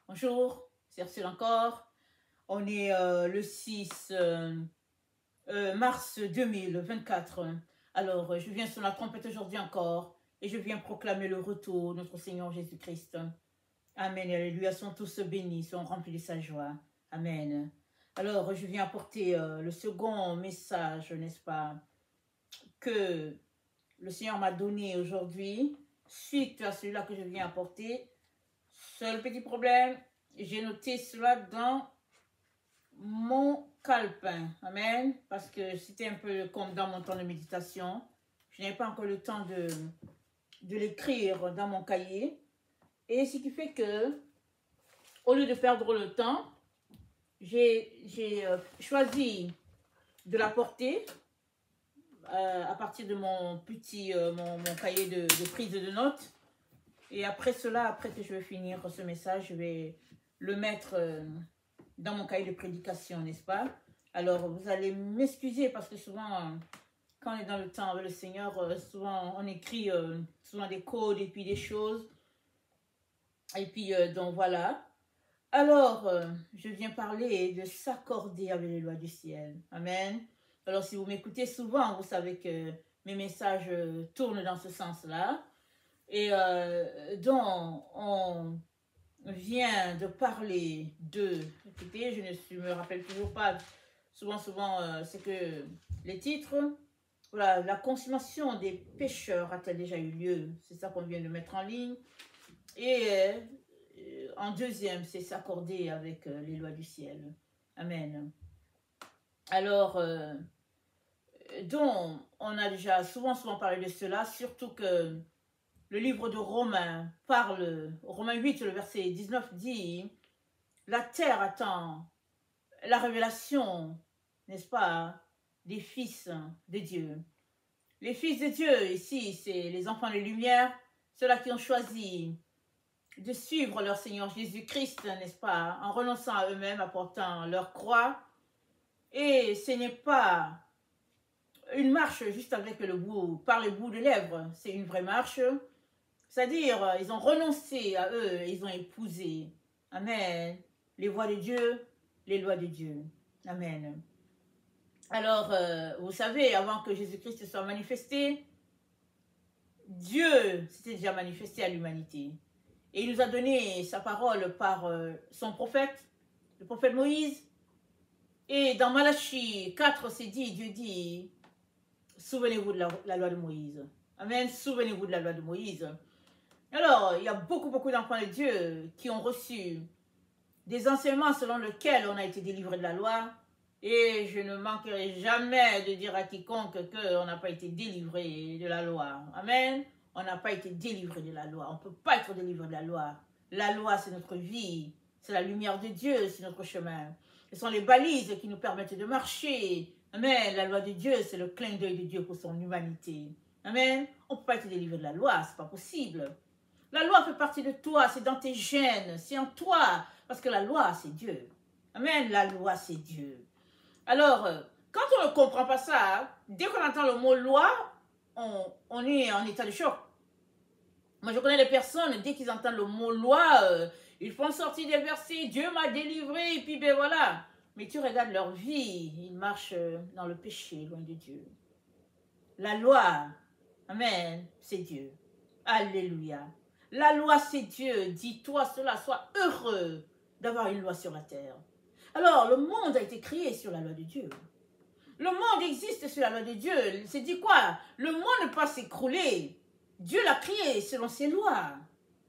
Bonjour, c'est Ursule encore. On est le 6 mars 2024. Alors, je viens sur la trompette aujourd'hui encore et je viens proclamer le retour de notre Seigneur Jésus-Christ. Amen. Alléluia. Sont tous bénis, sont remplis de sa joie. Amen. Alors, je viens apporter le second message, n'est-ce pas, que le Seigneur m'a donné aujourd'hui, suite à celui-là que je viens apporter. Seul petit problème, j'ai noté cela dans mon calepin. Amen. Parce que c'était un peu comme dans mon temps de méditation. Je n'avais pas encore le temps de l'écrire dans mon cahier. Et ce qui fait que, au lieu de perdre le temps, j'ai choisi de l'apporter à partir de mon petit mon cahier de prise de notes. Et après cela, après que je vais finir ce message, je vais le mettre dans mon cahier de prédication, n'est-ce pas? Alors, vous allez m'excuser parce que souvent, quand on est dans le temps avec le Seigneur, souvent on écrit souvent des codes et puis des choses. Et puis, donc voilà. Alors, je viens parler de s'accorder avec les lois du ciel. Amen. Alors, si vous m'écoutez souvent, vous savez que mes messages tournent dans ce sens-là. Et donc, on vient de parler de... Écoutez, je ne me rappelle toujours pas. Souvent, c'est que les titres... Voilà, la consommation des pécheurs a-t-elle déjà eu lieu? C'est ça qu'on vient de mettre en ligne. Et en deuxième, c'est s'accorder avec les lois du ciel. Amen. Alors, donc, on a déjà souvent parlé de cela, surtout que le livre de Romains parle, Romains 8, le verset 19 dit, la terre attend la révélation, n'est-ce pas, des fils de Dieu. Les fils de Dieu, ici, c'est les enfants de lumière, ceux-là qui ont choisi de suivre leur Seigneur Jésus-Christ, n'est-ce pas, en renonçant à eux-mêmes, apportant leur croix. Et ce n'est pas une marche juste avec le bout, par le bout de lèvres, c'est une vraie marche. C'est-à-dire, ils ont renoncé à eux, et ils ont épousé. Amen. Les voies de Dieu, les lois de Dieu. Amen. Alors, vous savez, avant que Jésus-Christ soit manifesté, Dieu s'était déjà manifesté à l'humanité. Et il nous a donné sa parole par son prophète, le prophète Moïse. Et dans Malachie 4, c'est dit, Dieu dit, souvenez-vous de la loi de Moïse. Amen, souvenez-vous de la loi de Moïse. Alors, il y a beaucoup d'enfants de Dieu qui ont reçu des enseignements selon lesquels on a été délivré de la loi. Et je ne manquerai jamais de dire à quiconque qu'on n'a pas été délivré de la loi. Amen. On n'a pas été délivré de la loi. On ne peut pas être délivré de la loi. La loi, c'est notre vie. C'est la lumière de Dieu, c'est notre chemin. Ce sont les balises qui nous permettent de marcher. Amen. La loi de Dieu, c'est le clin d'œil de Dieu pour son humanité. Amen. On ne peut pas être délivré de la loi, ce n'est pas possible. La loi fait partie de toi, c'est dans tes gènes, c'est en toi. Parce que la loi, c'est Dieu. Amen. La loi, c'est Dieu. Alors, quand on ne comprend pas ça, dès qu'on entend le mot loi, on est en état de choc. Moi, je connais des personnes, dès qu'ils entendent le mot loi, ils font sortir des versets, Dieu m'a délivré, et puis ben voilà. Mais tu regardes leur vie, ils marchent dans le péché, loin de Dieu. La loi, amen, c'est Dieu. Alléluia. La loi, c'est Dieu. Dis-toi cela, sois heureux d'avoir une loi sur la terre. Alors, le monde a été créé sur la loi de Dieu. Le monde existe sur la loi de Dieu. C'est dit quoi? Le monde ne peut pas s'écrouler. Dieu l'a créé selon ses lois.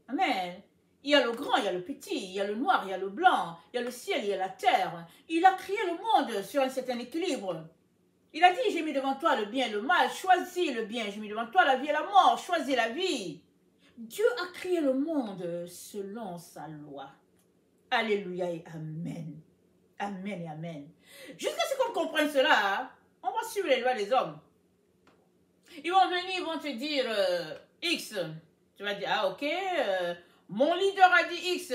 Amen. Il y a le grand, il y a le petit, il y a le noir, il y a le blanc, il y a le ciel, il y a la terre. Il a créé le monde sur un certain équilibre. Il a dit, j'ai mis devant toi le bien et le mal, choisis le bien. J'ai mis devant toi la vie et la mort, choisis la vie. Dieu a créé le monde selon sa loi. Alléluia et amen. Amen et amen. Jusqu'à ce qu'on comprenne cela, on va suivre les lois des hommes. Ils vont venir, ils vont te dire X. Tu vas dire, ah ok, mon leader a dit X.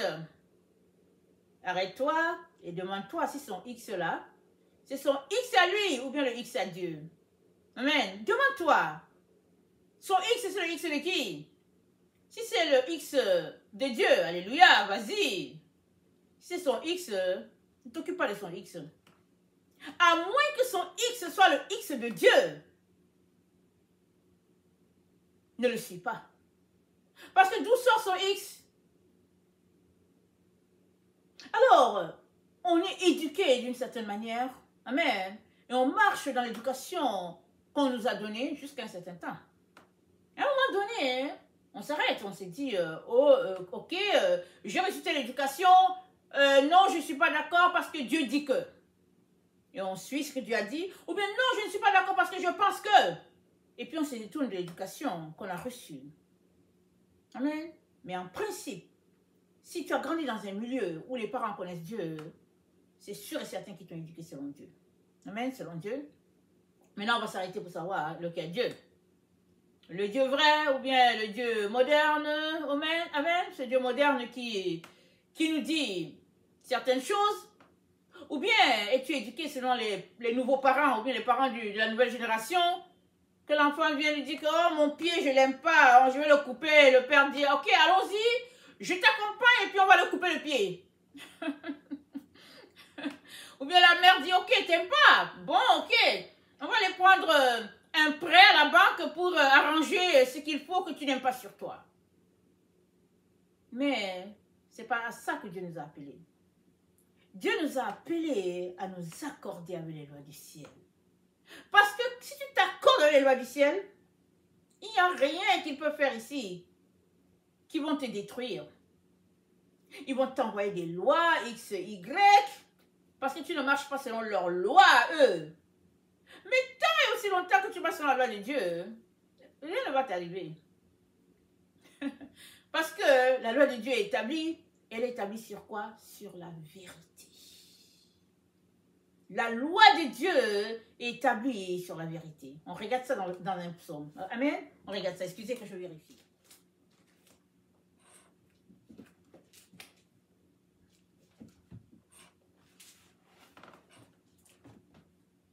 Arrête-toi et demande-toi si son X là, c'est son X à lui ou bien le X à Dieu. Amen. Demande-toi. Son X, c'est le X de qui? Si c'est le X de Dieu, alléluia, vas-y. Si c'est son X, ne t'occupe pas de son X. À moins que son X soit le X de Dieu. Ne le suis pas. Parce que d'où sort son X? Alors, on est éduqué d'une certaine manière. Amen. Et on marche dans l'éducation qu'on nous a donnée jusqu'à un certain temps. À un moment donné, on s'arrête. On s'est dit, ok, j'ai reçu l'éducation. Non, je ne suis pas d'accord parce que Dieu dit que. Et on suit ce que Dieu a dit. Ou bien non, je ne suis pas d'accord parce que je pense que. Et puis on se détourne de l'éducation qu'on a reçue. Amen. Mais en principe, si tu as grandi dans un milieu où les parents connaissent Dieu, c'est sûr et certain qu'ils t'ont éduqué selon Dieu. Amen, selon Dieu. Maintenant, on va s'arrêter pour savoir lequel Dieu. Le Dieu vrai ou bien le Dieu moderne. Amen, amen. Ce Dieu moderne qui nous dit certaines choses. Ou bien es-tu éduqué selon les nouveaux parents ou bien les parents de la nouvelle génération, que l'enfant vient lui dire que oh, mon pied, je ne l'aime pas, je vais le couper. Le père dit ok, allons-y, je t'accompagne et puis on va le couper le pied. Ou bien la mère dit ok, t'aimes pas, bon ok, on va aller prendre un prêt à la banque pour arranger ce qu'il faut que tu n'aimes pas sur toi. Mais ce n'est pas à ça que Dieu nous a appelés. Dieu nous a appelés à nous accorder avec les lois du ciel. Parce que si tu t'accordes avec les lois du ciel, il n'y a rien qu'ils peuvent faire ici qui vont te détruire. Ils vont t'envoyer des lois X, Y, parce que tu ne marches pas selon leurs lois, eux. Mais tant et aussi longtemps que tu marches selon la loi de Dieu, rien ne va t'arriver. Parce que la loi de Dieu est établie, elle est établie sur quoi? Sur la vérité. La loi de Dieu est établie sur la vérité. On regarde ça dans un psaume. Amen? On regarde ça. Excusez que je vérifie.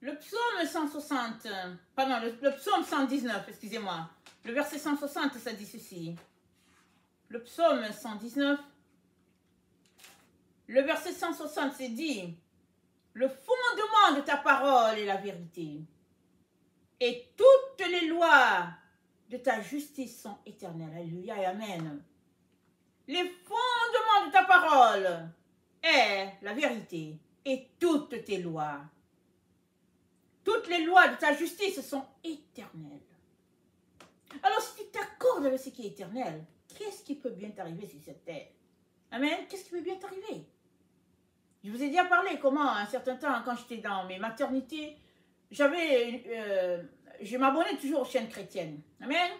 Le psaume 160, pardon, le psaume 119, excusez-moi. Le verset 160, ça dit ceci. Le psaume 119, le verset 160, c'est dit, le fondement de ta parole est la vérité. Et toutes les lois de ta justice sont éternelles. Alléluia et amen. Les fondements de ta parole est la vérité. Et toutes tes lois. Toutes les lois de ta justice sont éternelles. Alors si tu t'accordes avec ce qui est éternel, qu'est-ce qui peut bien t'arriver sur cette terre? Amen. Qu'est-ce qui peut bien t'arriver? Je vous ai déjà parlé comment, un certain temps, quand j'étais dans mes maternités, je m'abonnais toujours aux chaînes chrétiennes. Amen.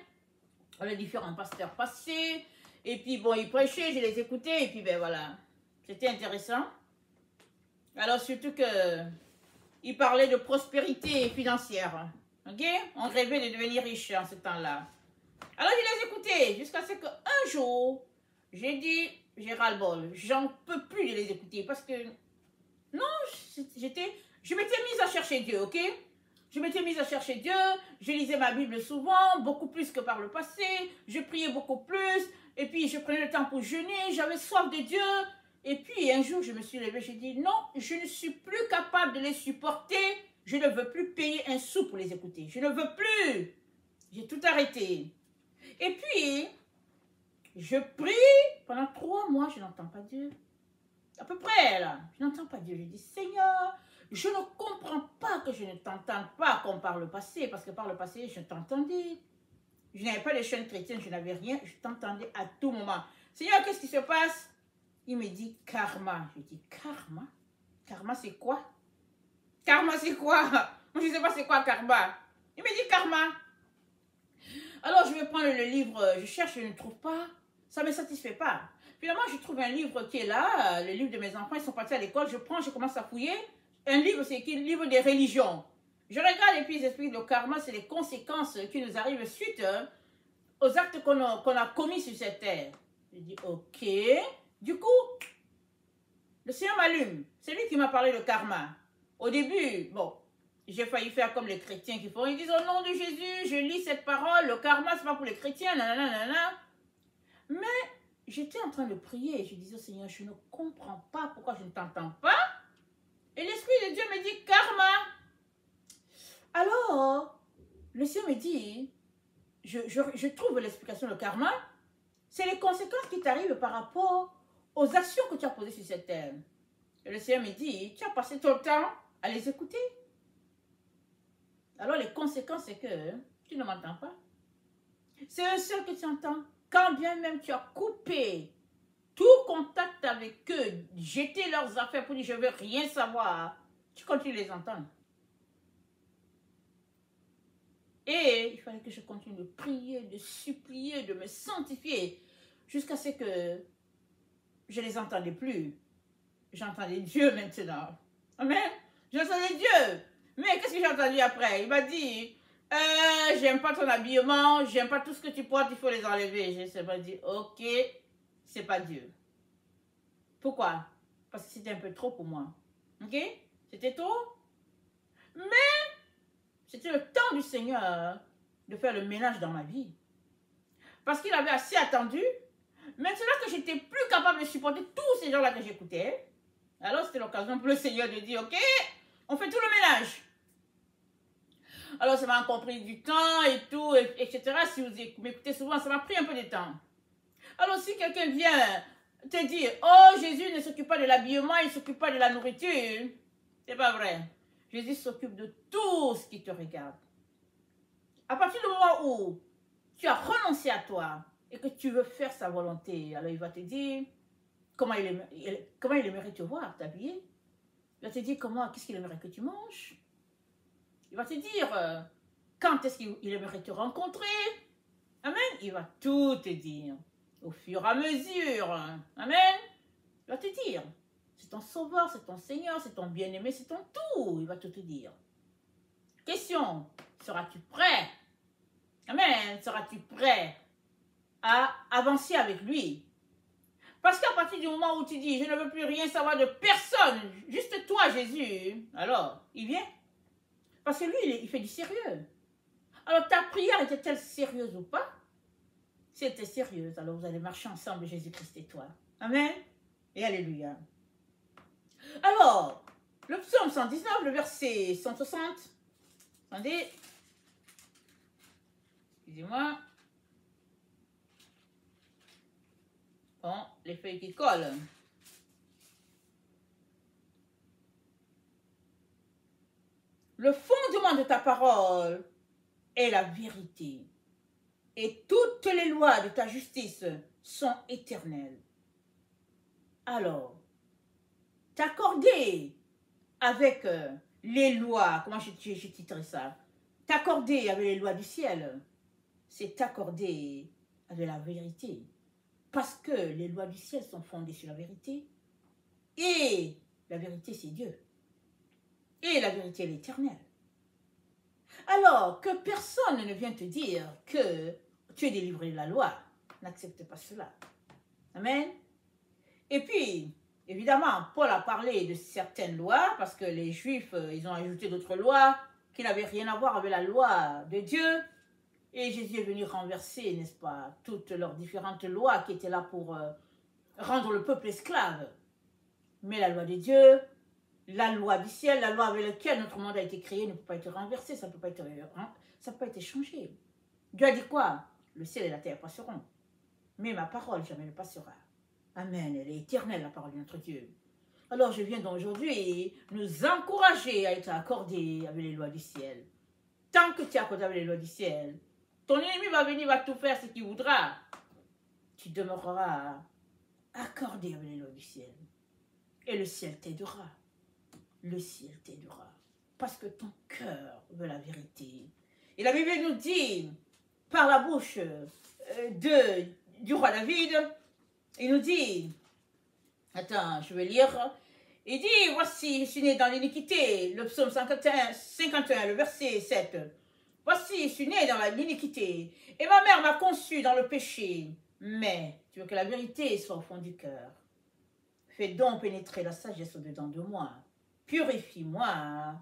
Les différents pasteurs passaient, et puis bon, ils prêchaient, je les écoutais, et puis ben voilà. C'était intéressant. Alors surtout que ils parlaient de prospérité financière. Ok? On rêvait de devenir riche en ce temps-là. Alors je les écoutais, jusqu'à ce qu'un jour, j'ai dit, j'ai ras-le-bol, j'en peux plus de les écouter parce que, non, je m'étais mise à chercher Dieu, ok? Je m'étais mise à chercher Dieu, je lisais ma Bible souvent, beaucoup plus que par le passé, je priais beaucoup plus, et puis je prenais le temps pour jeûner, j'avais soif de Dieu, et puis un jour je me suis levée, j'ai dit, non, je ne suis plus capable de les supporter, je ne veux plus payer un sou pour les écouter, je ne veux plus, j'ai tout arrêté. Et puis, je prie pendant 3 mois, je n'entends pas Dieu. À peu près, là, je n'entends pas Dieu. Je dis, Seigneur, je ne comprends pas que je ne t'entende pas comme par le passé, parce que par le passé, je t'entendais. Je n'avais pas les chaînes chrétiennes, je n'avais rien, je t'entendais à tout moment. Seigneur, qu'est-ce qui se passe? Il me dit, karma. Je dis, karma? Karma, c'est quoi? Karma, c'est quoi? Moi, je ne sais pas c'est quoi karma. Il me dit, karma. Alors, je vais prendre le livre, je cherche, je ne trouve pas. Ça ne me satisfait pas. Finalement, je trouve un livre qui est là, le livre de mes enfants, ils sont partis à l'école, je prends, je commence à fouiller. Un livre, c'est écrit, le livre des religions. Je regarde et puis ils expliquent le karma, c'est les conséquences qui nous arrivent suite aux actes qu'on a commis sur cette terre. Je dis, ok. Du coup, le Seigneur m'allume. C'est lui qui m'a parlé de karma. Au début, bon, j'ai failli faire comme les chrétiens qui font. Ils disent, au nom de Jésus, je lis cette parole, le karma, c'est pas pour les chrétiens, nanana, nanana. Mais j'étais en train de prier. Je disais, Seigneur, je ne comprends pas pourquoi je ne t'entends pas. Et l'Esprit de Dieu me dit, karma. Alors, le Seigneur me dit, je trouve l'explication de karma, c'est les conséquences qui t'arrivent par rapport aux actions que tu as posées sur cette terre. Et le Seigneur me dit, tu as passé ton temps à les écouter. Alors les conséquences, c'est que tu ne m'entends pas. C'est un seul que tu entends. Quand bien même tu as coupé tout contact avec eux, jeté leurs affaires pour dire je ne veux rien savoir, tu continues de les entendre. Et il fallait que je continue de prier, de supplier, de me sanctifier, jusqu'à ce que je ne les entendais plus. J'entendais Dieu maintenant. Amen. J'entendais Dieu. Mais qu'est-ce que j'ai entendu après? Il m'a dit, j'aime pas ton habillement, j'aime pas tout ce que tu portes, il faut les enlever. Je sais pas dit, ok, c'est pas Dieu. Pourquoi? Parce que c'était un peu trop pour moi. Ok? C'était trop. Mais c'était le temps du Seigneur de faire le ménage dans ma vie. Parce qu'il avait assez attendu. Maintenant que j'étais plus capable de supporter tous ces gens-là que j'écoutais, alors c'était l'occasion pour le Seigneur de dire, ok, on fait tout le ménage. Alors ça m'a compris du temps et tout, etc. Si vous m'écoutez souvent, ça m'a pris un peu de temps. Alors si quelqu'un vient te dire, oh Jésus ne s'occupe pas de l'habillement, il ne s'occupe pas de la nourriture, c'est pas vrai. Jésus s'occupe de tout ce qui te regarde. À partir du moment où tu as renoncé à toi et que tu veux faire sa volonté, alors il va te dire comment il aimerait te voir t'habiller. Il va te dire qu'est-ce qu'il aimerait que tu manges. Il va te dire quand est-ce qu'il aimerait te rencontrer. Amen. Il va tout te dire au fur et à mesure. Amen. Il va te dire. C'est ton sauveur, c'est ton Seigneur, c'est ton bien-aimé, c'est ton tout. Il va tout te dire. Question, seras-tu prêt? Amen. Seras-tu prêt à avancer avec lui? Parce qu'à partir du moment où tu dis, je ne veux plus rien savoir de personne, juste toi Jésus, alors il vient. Parce que lui, il fait du sérieux. Alors ta prière était-elle sérieuse ou pas? Si elle était sérieuse, alors vous allez marcher ensemble, Jésus-Christ et toi. Amen. Et alléluia. Alors, le psaume 119, le verset 160. Attendez. Excusez-moi. Bon, les feuilles qui collent. Le fondement de ta parole est la vérité. Et toutes les lois de ta justice sont éternelles. Alors, t'accorder avec les lois, comment je titrerai ça? T'accorder avec les lois du ciel, c'est t'accorder avec la vérité. Parce que les lois du ciel sont fondées sur la vérité. Et la vérité, c'est Dieu. Et la vérité, elle est éternelle. Alors, que personne ne vienne te dire que tu es délivré de la loi. N'accepte pas cela. Amen. Et puis, évidemment, Paul a parlé de certaines lois, parce que les Juifs, ils ont ajouté d'autres lois qui n'avaient rien à voir avec la loi de Dieu. Et Jésus est venu renverser, n'est-ce pas, toutes leurs différentes lois qui étaient là pour rendre le peuple esclave. Mais la loi de Dieu, la loi du ciel, la loi avec laquelle notre monde a été créé ne peut pas être renversée, ça ne peut pas être changé. Dieu a dit quoi? Le ciel et la terre passeront, mais ma parole jamais ne passera. Amen, elle est éternelle, la parole de notre Dieu. Alors je viens donc aujourd'hui nous encourager à être accordés avec les lois du ciel. Tant que tu es accordé avec les lois du ciel, ton ennemi va venir, va tout faire ce qu'il voudra. Tu demeureras accordé avec les lois du ciel. Et le ciel t'aidera. Le ciel t'aidera. Parce que ton cœur veut la vérité. Et la Bible nous dit, par la bouche du roi David, il nous dit, attends, je vais lire. Il dit, voici, je suis né dans l'iniquité. Le psaume 51, le verset 7. Voici, je suis né dans l'iniquité. Et ma mère m'a conçu dans le péché. Mais tu veux que la vérité soit au fond du cœur. Fais donc pénétrer la sagesse au-dedans de moi. Purifie-moi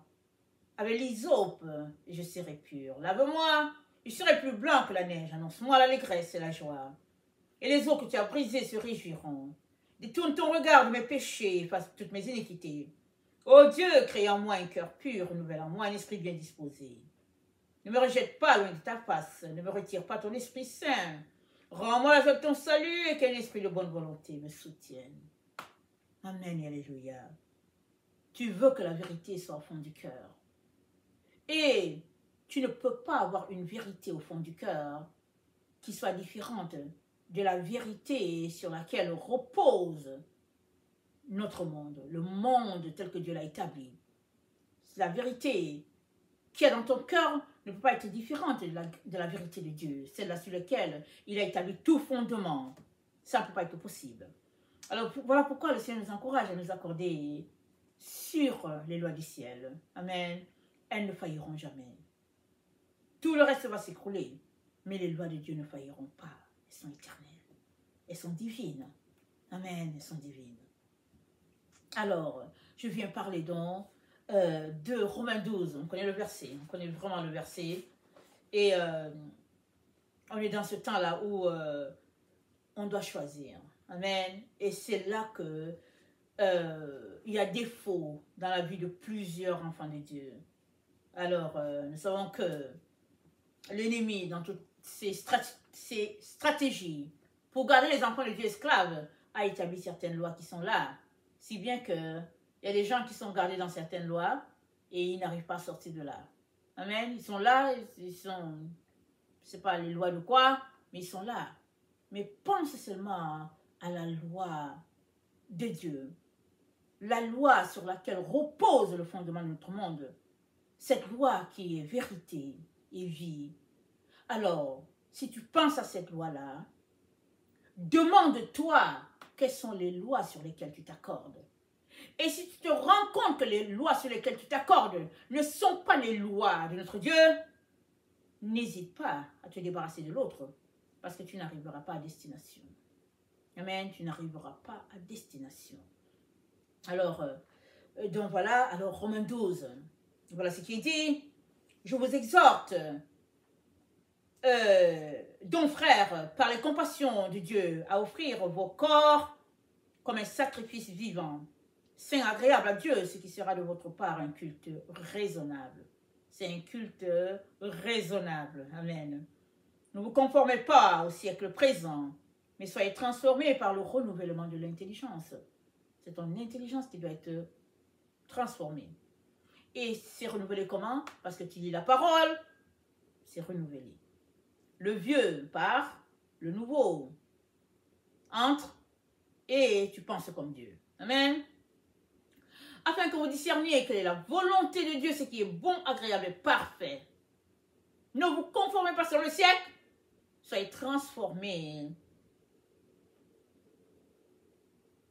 avec l'hysope et je serai pur. Lave-moi, je serai plus blanc que la neige. Annonce-moi l'allégresse et la joie. et les os que tu as brisés se réjouiront. Détourne ton regard de mes péchés, efface toutes mes iniquités. Ô Dieu, crée en moi un cœur pur, renouvelle en moi un esprit bien disposé. Ne me rejette pas loin de ta face, ne me retire pas ton Esprit Saint. Rends-moi la joie de ton salut et qu'un esprit de bonne volonté me soutienne. Amen et alléluia. Tu veux que la vérité soit au fond du cœur. Et tu ne peux pas avoir une vérité au fond du cœur qui soit différente de la vérité sur laquelle repose notre monde, le monde tel que Dieu l'a établi. La vérité qui est dans ton cœur ne peut pas être différente de la vérité de Dieu, celle-là sur laquelle il a établi tout fondement. Ça ne peut pas être possible. Alors voilà pourquoi le Seigneur nous encourage à nous accorder sur les lois du ciel. Amen. Elles ne failliront jamais. Tout le reste va s'écrouler, mais les lois de Dieu ne failliront pas. Elles sont éternelles. Elles sont divines. Amen, elles sont divines. Alors, je viens parler donc de Romains 12. On connaît le verset, on connaît vraiment le verset. Et on est dans ce temps-là où on doit choisir. Amen. Et c'est là que il y a défaut dans la vie de plusieurs enfants de Dieu. Alors, nous savons que l'ennemi, dans toutes ses stratégies, pour garder les enfants de Dieu esclaves, a établi certaines lois qui sont là. Si bien que il y a des gens qui sont gardés dans certaines lois et ils n'arrivent pas à sortir de là. Amen. Ils sont là, ils sont, je ne sais pas les lois de quoi, mais ils sont là. Mais pense seulement à la loi de Dieu. La loi sur laquelle repose le fondement de notre monde. Cette loi qui est vérité et vie. Alors, si tu penses à cette loi-là, demande-toi quelles sont les lois sur lesquelles tu t'accordes. Et si tu te rends compte que les lois sur lesquelles tu t'accordes ne sont pas les lois de notre Dieu, n'hésite pas à te débarrasser de l'autre, parce que tu n'arriveras pas à destination. Amen, tu n'arriveras pas à destination. Alors, donc voilà, alors Romains 12, voilà ce qui est dit. Je vous exhorte, donc frères, par les compassions de Dieu, à offrir vos corps comme un sacrifice vivant, saint, agréable à Dieu, ce qui sera de votre part un culte raisonnable. C'est un culte raisonnable. Amen. Ne vous conformez pas au siècle présent, mais soyez transformés par le renouvellement de l'intelligence. C'est ton intelligence qui doit être transformée. Et c'est renouvelé comment? Parce que tu lis la parole, c'est renouvelé. Le vieux part, le nouveau entre et tu penses comme Dieu. Amen. Afin que vous discerniez quelle est la volonté de Dieu, ce qui est bon, agréable et parfait. Ne vous conformez pas sur le siècle, soyez transformés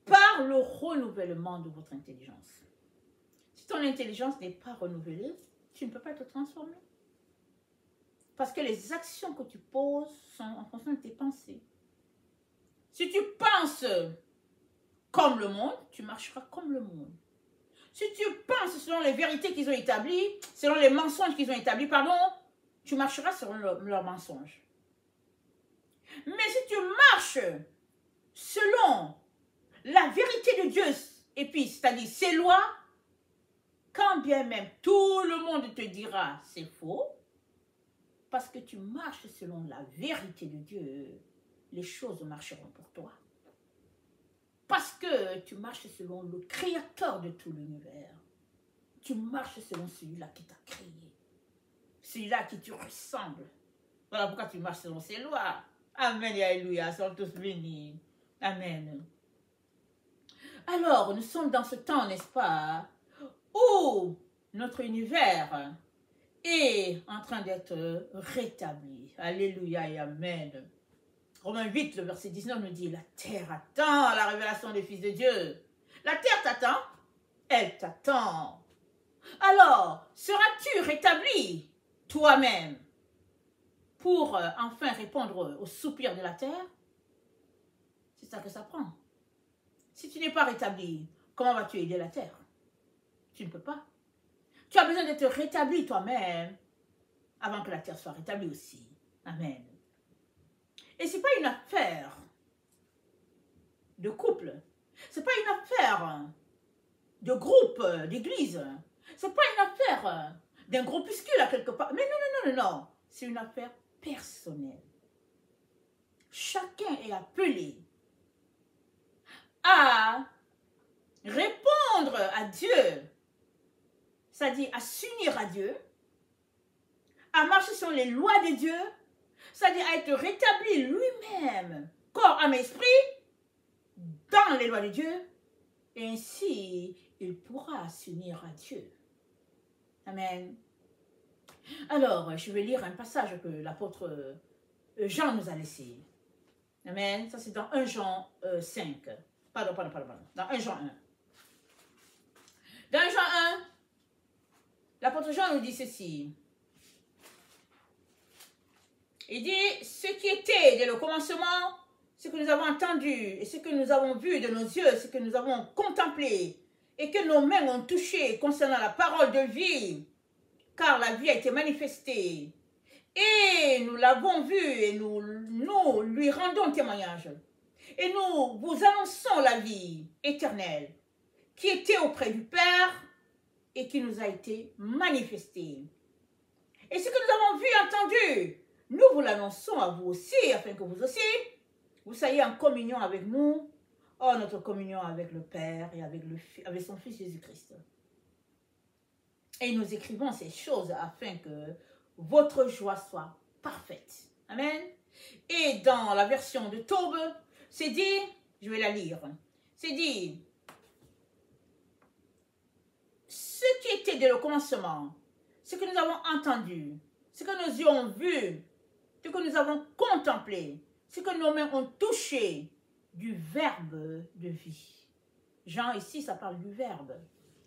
par le renouvellement de votre intelligence. Si ton intelligence n'est pas renouvelée, tu ne peux pas te transformer. Parce que les actions que tu poses sont en fonction de tes pensées. Si tu penses comme le monde, tu marcheras comme le monde. Si tu penses selon les vérités qu'ils ont établies, selon les mensonges qu'ils ont établis, pardon, tu marcheras selon leurs mensonges. Mais si tu marches selon la vérité de Dieu, et puis, c'est-à-dire ses lois, quand bien même tout le monde te dira c'est faux, parce que tu marches selon la vérité de Dieu, les choses marcheront pour toi. Parce que tu marches selon le créateur de tout l'univers. Tu marches selon celui-là qui t'a créé. Celui-là qui te ressemble. Voilà pourquoi tu marches selon ses lois. Amen et alléluia, sont tous bénis. Amen. Alors, nous sommes dans ce temps, n'est-ce pas, où notre univers est en train d'être rétabli. Alléluia et amen. Romains 8, le verset 19 nous dit, la terre attend la révélation des fils de Dieu. La terre t'attend, elle t'attend. Alors, seras-tu rétabli toi-même pour enfin répondre aux soupirs de la terre? C'est ça que ça prend. Si tu n'es pas rétabli, comment vas-tu aider la terre? Tu ne peux pas. Tu as besoin d'être rétabli toi-même avant que la terre soit rétablie aussi. Amen. Et ce n'est pas une affaire de couple. Ce n'est pas une affaire de groupe, d'église. Ce n'est pas une affaire d'un groupuscule à quelque part. Mais non, non, non, non, non. C'est une affaire personnelle. Chacun est appelé à répondre à Dieu, c'est-à-dire à s'unir à Dieu, à marcher sur les lois de Dieu, c'est-à-dire à être rétabli lui-même, corps, âme, esprit, dans les lois de Dieu, et ainsi il pourra s'unir à Dieu. Amen. Alors, je vais lire un passage que l'apôtre Jean nous a laissé. Amen. Ça, c'est dans 1 Jean 5. Pardon. Dans 1 Jean 1. Dans 1 Jean 1, l'apôtre Jean nous dit ceci. Il dit, ce qui était dès le commencement, ce que nous avons entendu, et ce que nous avons vu de nos yeux, ce que nous avons contemplé, et que nos mains ont touché concernant la parole de vie, car la vie a été manifestée. Et nous l'avons vu, et nous lui rendons témoignage. Et nous vous annonçons la vie éternelle, qui était auprès du Père, et qui nous a été manifestée. Et ce que nous avons vu et entendu, nous vous l'annonçons à vous aussi, afin que vous aussi, vous soyez en communion avec nous, notre communion avec le Père et avec son Fils Jésus-Christ. Et nous écrivons ces choses afin que votre joie soit parfaite. Amen. Et dans la version de Taube, c'est dit, je vais la lire, c'est dit, ce qui était dès le commencement, ce que nous avons entendu, ce que nous y avons vu, ce que nous avons contemplé, ce que nos mains ont touché du verbe de vie. Jean, ici, ça parle du verbe.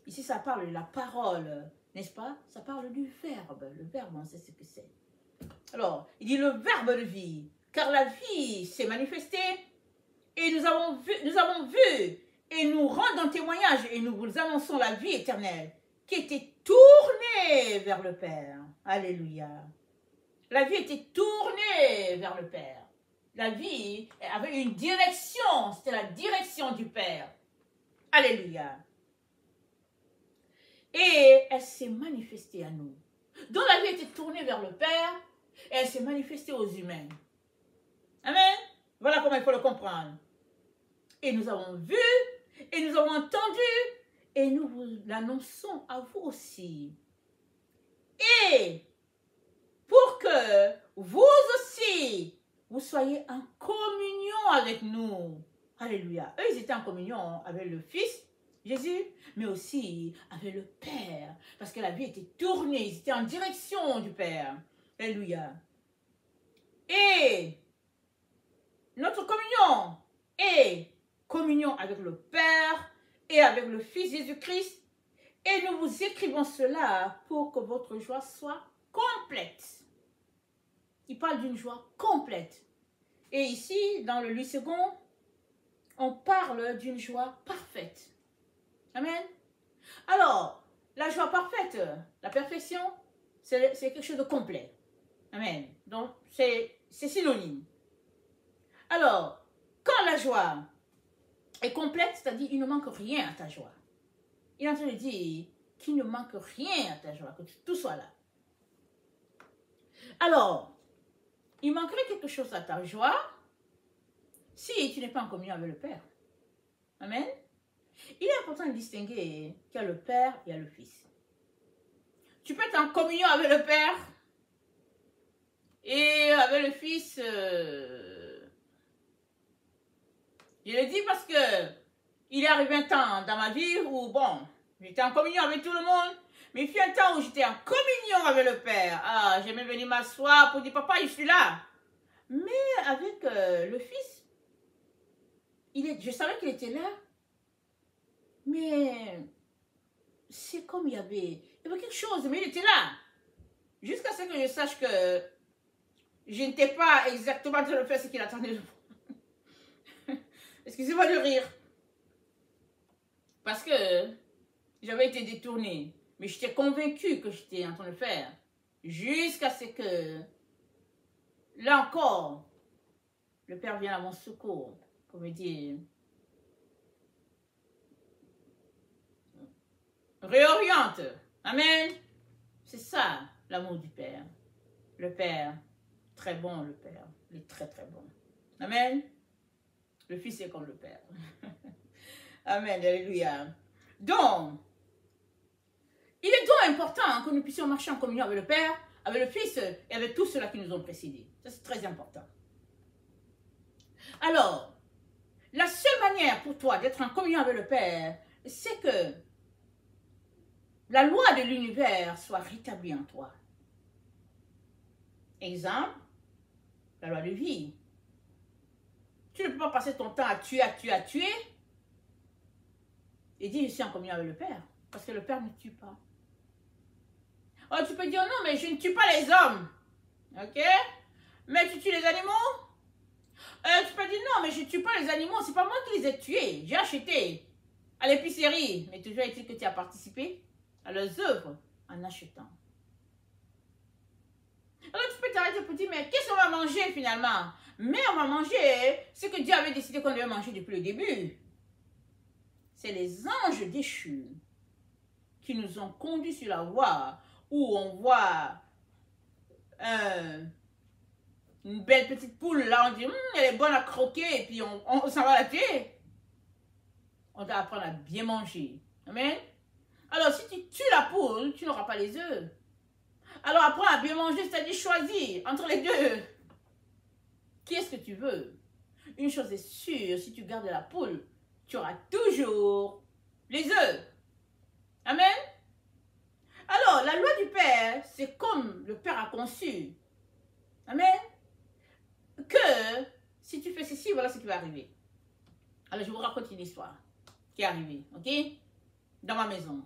Ici, ça parle de la parole, n'est-ce pas? Ça parle du verbe. Le verbe, on sait ce que c'est. Alors, il dit le verbe de vie, car la vie s'est manifestée et nous avons vu et nous rendons témoignage et nous vous annonçons la vie éternelle qui était tournée vers le Père. Alléluia. La vie était tournée vers le Père. La vie avait une direction, c'était la direction du Père. Alléluia. Et elle s'est manifestée à nous. Donc la vie était tournée vers le Père et elle s'est manifestée aux humains. Amen. Voilà comment il faut le comprendre. Et nous avons vu, et nous avons entendu, et nous vous l'annonçons à vous aussi. Et pour que vous aussi, vous soyez en communion avec nous. Alléluia. Eux, ils étaient en communion avec le Fils, Jésus, mais aussi avec le Père. Parce que la vie était tournée, ils étaient en direction du Père. Alléluia. Et notre communion est communion avec le Père et avec le Fils Jésus-Christ. Et nous vous écrivons cela pour que votre joie soit complète. Il parle d'une joie complète. Et ici, dans le Louis II, on parle d'une joie parfaite. Amen. Alors, la joie parfaite, la perfection, c'est quelque chose de complet. Amen. Donc, c'est synonyme. Alors, quand la joie est complète, c'est-à-dire il ne manque rien à ta joie. Il est en train de dire qu'il ne manque rien à ta joie, que tout soit là. Alors, il manquerait quelque chose à ta joie si tu n'es pas en communion avec le Père. Amen. Il est important de distinguer qu'il y a le Père et il y a le Fils. Tu peux être en communion avec le Père et avec le Fils. Je le dis parce que il est arrivé un temps dans ma vie où, bon, j'étais en communion avec tout le monde, mais il fut un temps où j'étais en communion avec le Père. Ah, j'aimais venir m'asseoir pour dire, papa, je suis là. Mais avec le Fils, je savais qu'il était là, mais c'est comme il y avait quelque chose, mais il était là. Jusqu'à ce que je sache que je n'étais pas exactement en train de faire ce qu'il attendait de moi. Excusez-moi de rire. Parce que j'avais été détournée. Mais j'étais convaincue que j'étais en train de faire. Jusqu'à ce que, là encore, le Père vient à mon secours pour me dire, réoriente. Amen. C'est ça, l'amour du Père. Le Père, très bon le Père. Il est très très bon. Amen. Le Fils est comme le Père. Amen, alléluia. Donc, il est donc important que nous puissions marcher en communion avec le Père, avec le Fils et avec tous ceux-là qui nous ont précédés. Ça, c'est très important. Alors, la seule manière pour toi d'être en communion avec le Père, c'est que la loi de l'univers soit rétablie en toi. Exemple, la loi de vie. Tu ne peux pas passer ton temps à tuer et dire je suis en communion avec le Père. Parce que le Père ne tue pas. Oh, tu peux dire non, mais je ne tue pas les hommes. Ok? Mais tu tues les animaux? Tu peux dire non, mais je ne tue pas les animaux. C'est pas moi qui les ai tués. J'ai acheté à l'épicerie. Mais toujours est-il que tu as participé à leurs œuvres en achetant. Alors tu peux t'arrêter pour dire, mais qu'est-ce qu'on va manger finalement? Mais on va manger ce que Dieu avait décidé qu'on devait manger depuis le début. C'est les anges déchus qui nous ont conduits sur la voie où on voit une belle petite poule, là on dit, elle est bonne à croquer, et puis on s'en va la tuer. On doit apprendre à bien manger. Amen. Alors si tu tues la poule, tu n'auras pas les œufs. Alors apprends à bien manger, c'est-à-dire choisir entre les deux. Qui est-ce que tu veux? Une chose est sûre, si tu gardes la poule, tu auras toujours les œufs. Amen. Alors, la loi du Père, c'est comme le Père a conçu. Amen. Que si tu fais ceci, voilà ce qui va arriver. Alors, je vous raconte une histoire qui est arrivée, ok? Dans ma maison.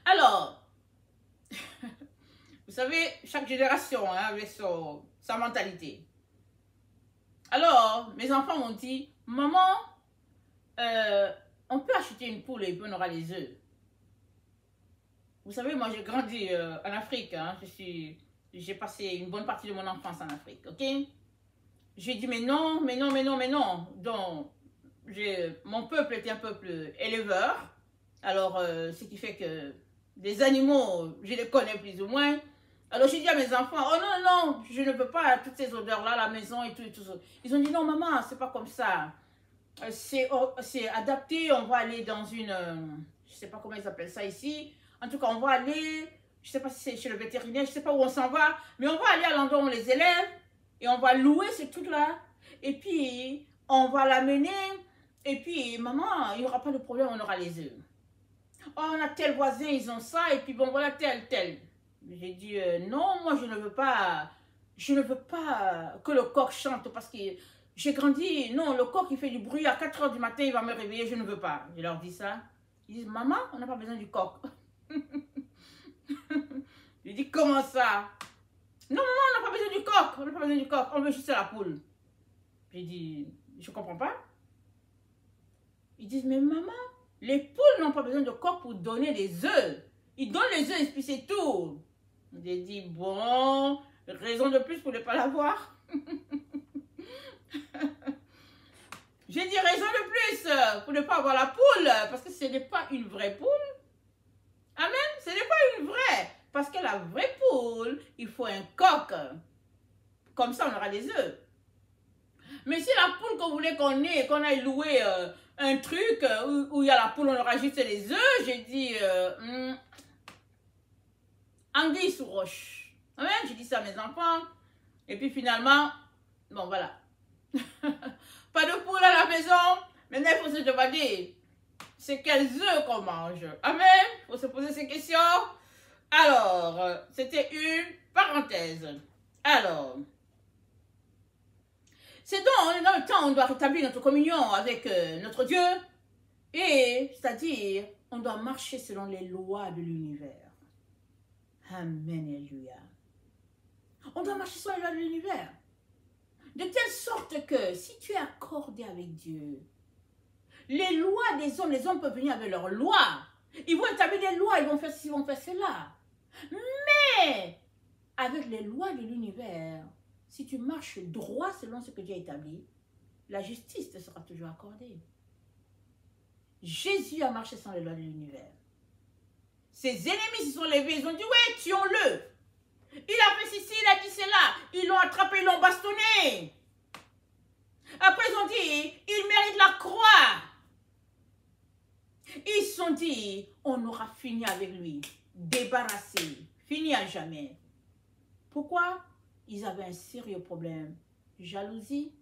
Alors, vous savez, chaque génération avait sa mentalité. Alors, mes enfants m'ont dit, maman, on peut acheter une poule et puis on aura les œufs. Vous savez, moi j'ai grandi en Afrique. Hein, j'ai passé une bonne partie de mon enfance en Afrique, ok? J'ai dit, mais non, mais non, mais non, mais non. Donc, mon peuple était un peuple éleveur. Alors, ce qui fait que des animaux, je les connais plus ou moins. Alors, j'ai dit à mes enfants, oh non, non, je ne veux pas toutes ces odeurs-là à la maison et tout et tout ça. Ils ont dit, non, maman, c'est pas comme ça. C'est adapté, on va aller dans une, je sais pas comment ils appellent ça ici. En tout cas, on va aller, je sais pas si c'est chez le vétérinaire, je sais pas où on s'en va, mais on va aller à l'endroit où on les élève et on va louer ces trucs-là. Et puis, on va l'amener. Et puis, maman, il n'y aura pas de problème, on aura les œufs. Oh, on a tel voisin, ils ont ça, et puis bon, voilà, tel. J'ai dit, non, moi, je ne veux pas que le coq chante parce que j'ai grandi, non, le coq, il fait du bruit, à 4 h du matin, il va me réveiller, je ne veux pas. Je leur dis ça. Ils disent, maman, on n'a pas besoin du coq. Je dis, comment ça? Non, maman, on n'a pas besoin du coq, on n'a pas besoin du coq, on veut juste la poule. J'ai dit, je ne comprends pas. Ils disent, mais maman, les poules n'ont pas besoin de coq pour donner des œufs. Ils donnent les œufs et puis c'est tout. J'ai dit, bon, raison de plus pour ne pas l'avoir. J'ai dit raison de plus pour ne pas avoir la poule, parce que ce n'est pas une vraie poule. Amen, ce n'est pas une vraie. Parce que la vraie poule, il faut un coq. Comme ça, on aura des œufs. Mais si la poule qu'on voulait qu'on aille louer un truc où il y a la poule, on aura juste les œufs, j'ai dit anguille sous roche. Amen, j'ai dit ça à mes enfants. Et puis finalement, bon voilà. Pas de poule à la maison. Maintenant, il faut se demander, c'est quels œufs qu'on mange. Amen, il faut se poser ces questions. Alors, c'était une parenthèse. Alors, c'est donc dans le temps où on doit rétablir notre communion avec notre Dieu. Et, c'est-à-dire, on doit marcher selon les lois de l'univers. Amen, alléluia. On doit marcher selon les lois de l'univers. De telle sorte que si tu es accordé avec Dieu, les lois des hommes, les hommes peuvent venir avec leurs lois. Ils vont établir des lois, ils vont faire ceci, ils vont faire cela. Mais, avec les lois de l'univers, si tu marches droit selon ce que Dieu a établi, la justice te sera toujours accordée. Jésus a marché sans les lois de l'univers. Ses ennemis se sont levés, ils ont dit, ouais, tuons-le. Il a fait ceci, il a dit cela. Ils l'ont attrapé, ils l'ont bastonné. Après, ils ont dit, il mérite la croix. Ils se sont dit, on aura fini avec lui, débarrassé, fini à jamais. Pourquoi? Ils avaient un sérieux problème. Jalousie.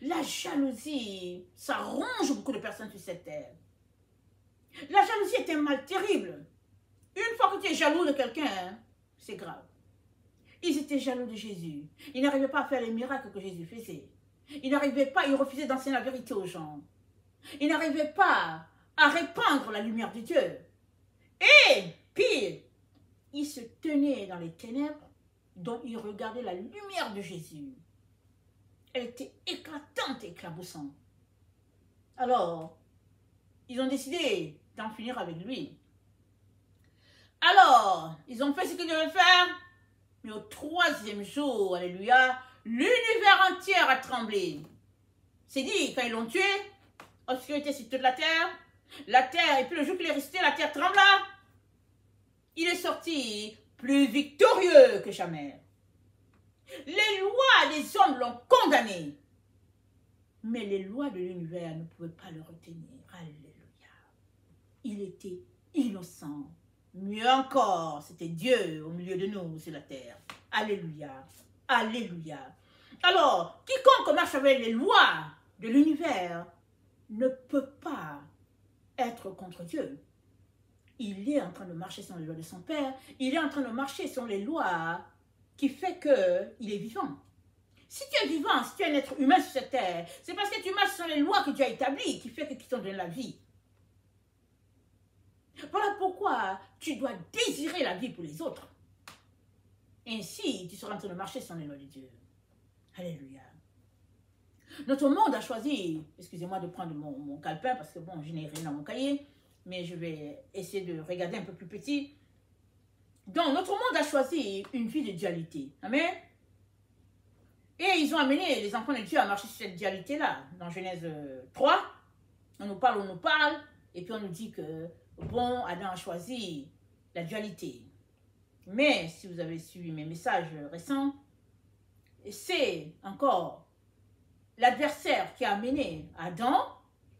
La jalousie, ça ronge beaucoup de personnes sur cette terre. La jalousie est un mal terrible. Une fois que tu es jaloux de quelqu'un, c'est grave. Ils étaient jaloux de Jésus. Ils n'arrivaient pas à faire les miracles que Jésus faisait. Ils n'arrivaient pas, ils refusaient d'enseigner la vérité aux gens. Ils n'arrivaient pas à répandre la lumière de Dieu. Et pire, ils se tenaient dans les ténèbres dont ils regardaient la lumière de Jésus. Elle était éclatante et éclaboussante. Alors, ils ont décidé d'en finir avec lui. Alors, ils ont fait ce qu'ils devaient faire. Mais au troisième jour, alléluia, l'univers entier a tremblé. C'est dit, quand ils l'ont tué, obscurité sur toute la terre, et puis le jour qu'il est resté, la terre trembla. Il est sorti plus victorieux que jamais. Les lois des hommes l'ont condamné. Mais les lois de l'univers ne pouvaient pas le retenir. Alléluia. Il était innocent. Mieux encore, c'était Dieu au milieu de nous sur la terre. Alléluia. Alléluia. Alors, quiconque marche avec les lois de l'univers ne peut pas être contre Dieu. Il est en train de marcher selon les lois de son Père. Il est en train de marcher selon les lois qui fait qu'il est vivant. Si tu es vivant, si tu es un être humain sur cette terre, c'est parce que tu marches selon les lois que Dieu a établies qui fait que tu t'en donnes la vie. Voilà pourquoi tu dois désirer la vie pour les autres. Ainsi, tu seras en train de marcher selon les lois de Dieu. Alléluia. Notre monde a choisi, excusez-moi de prendre mon calepin parce que bon, je n'ai rien dans mon cahier, mais je vais essayer de regarder un peu plus petit. Donc, notre monde a choisi une vie de dualité. Amen. Et ils ont amené les enfants de Dieu à marcher sur cette dualité-là. Dans Genèse 3, on nous parle, et puis on nous dit que, bon, Adam a choisi la dualité. Mais, si vous avez suivi mes messages récents, c'est encore l'adversaire qui a amené Adam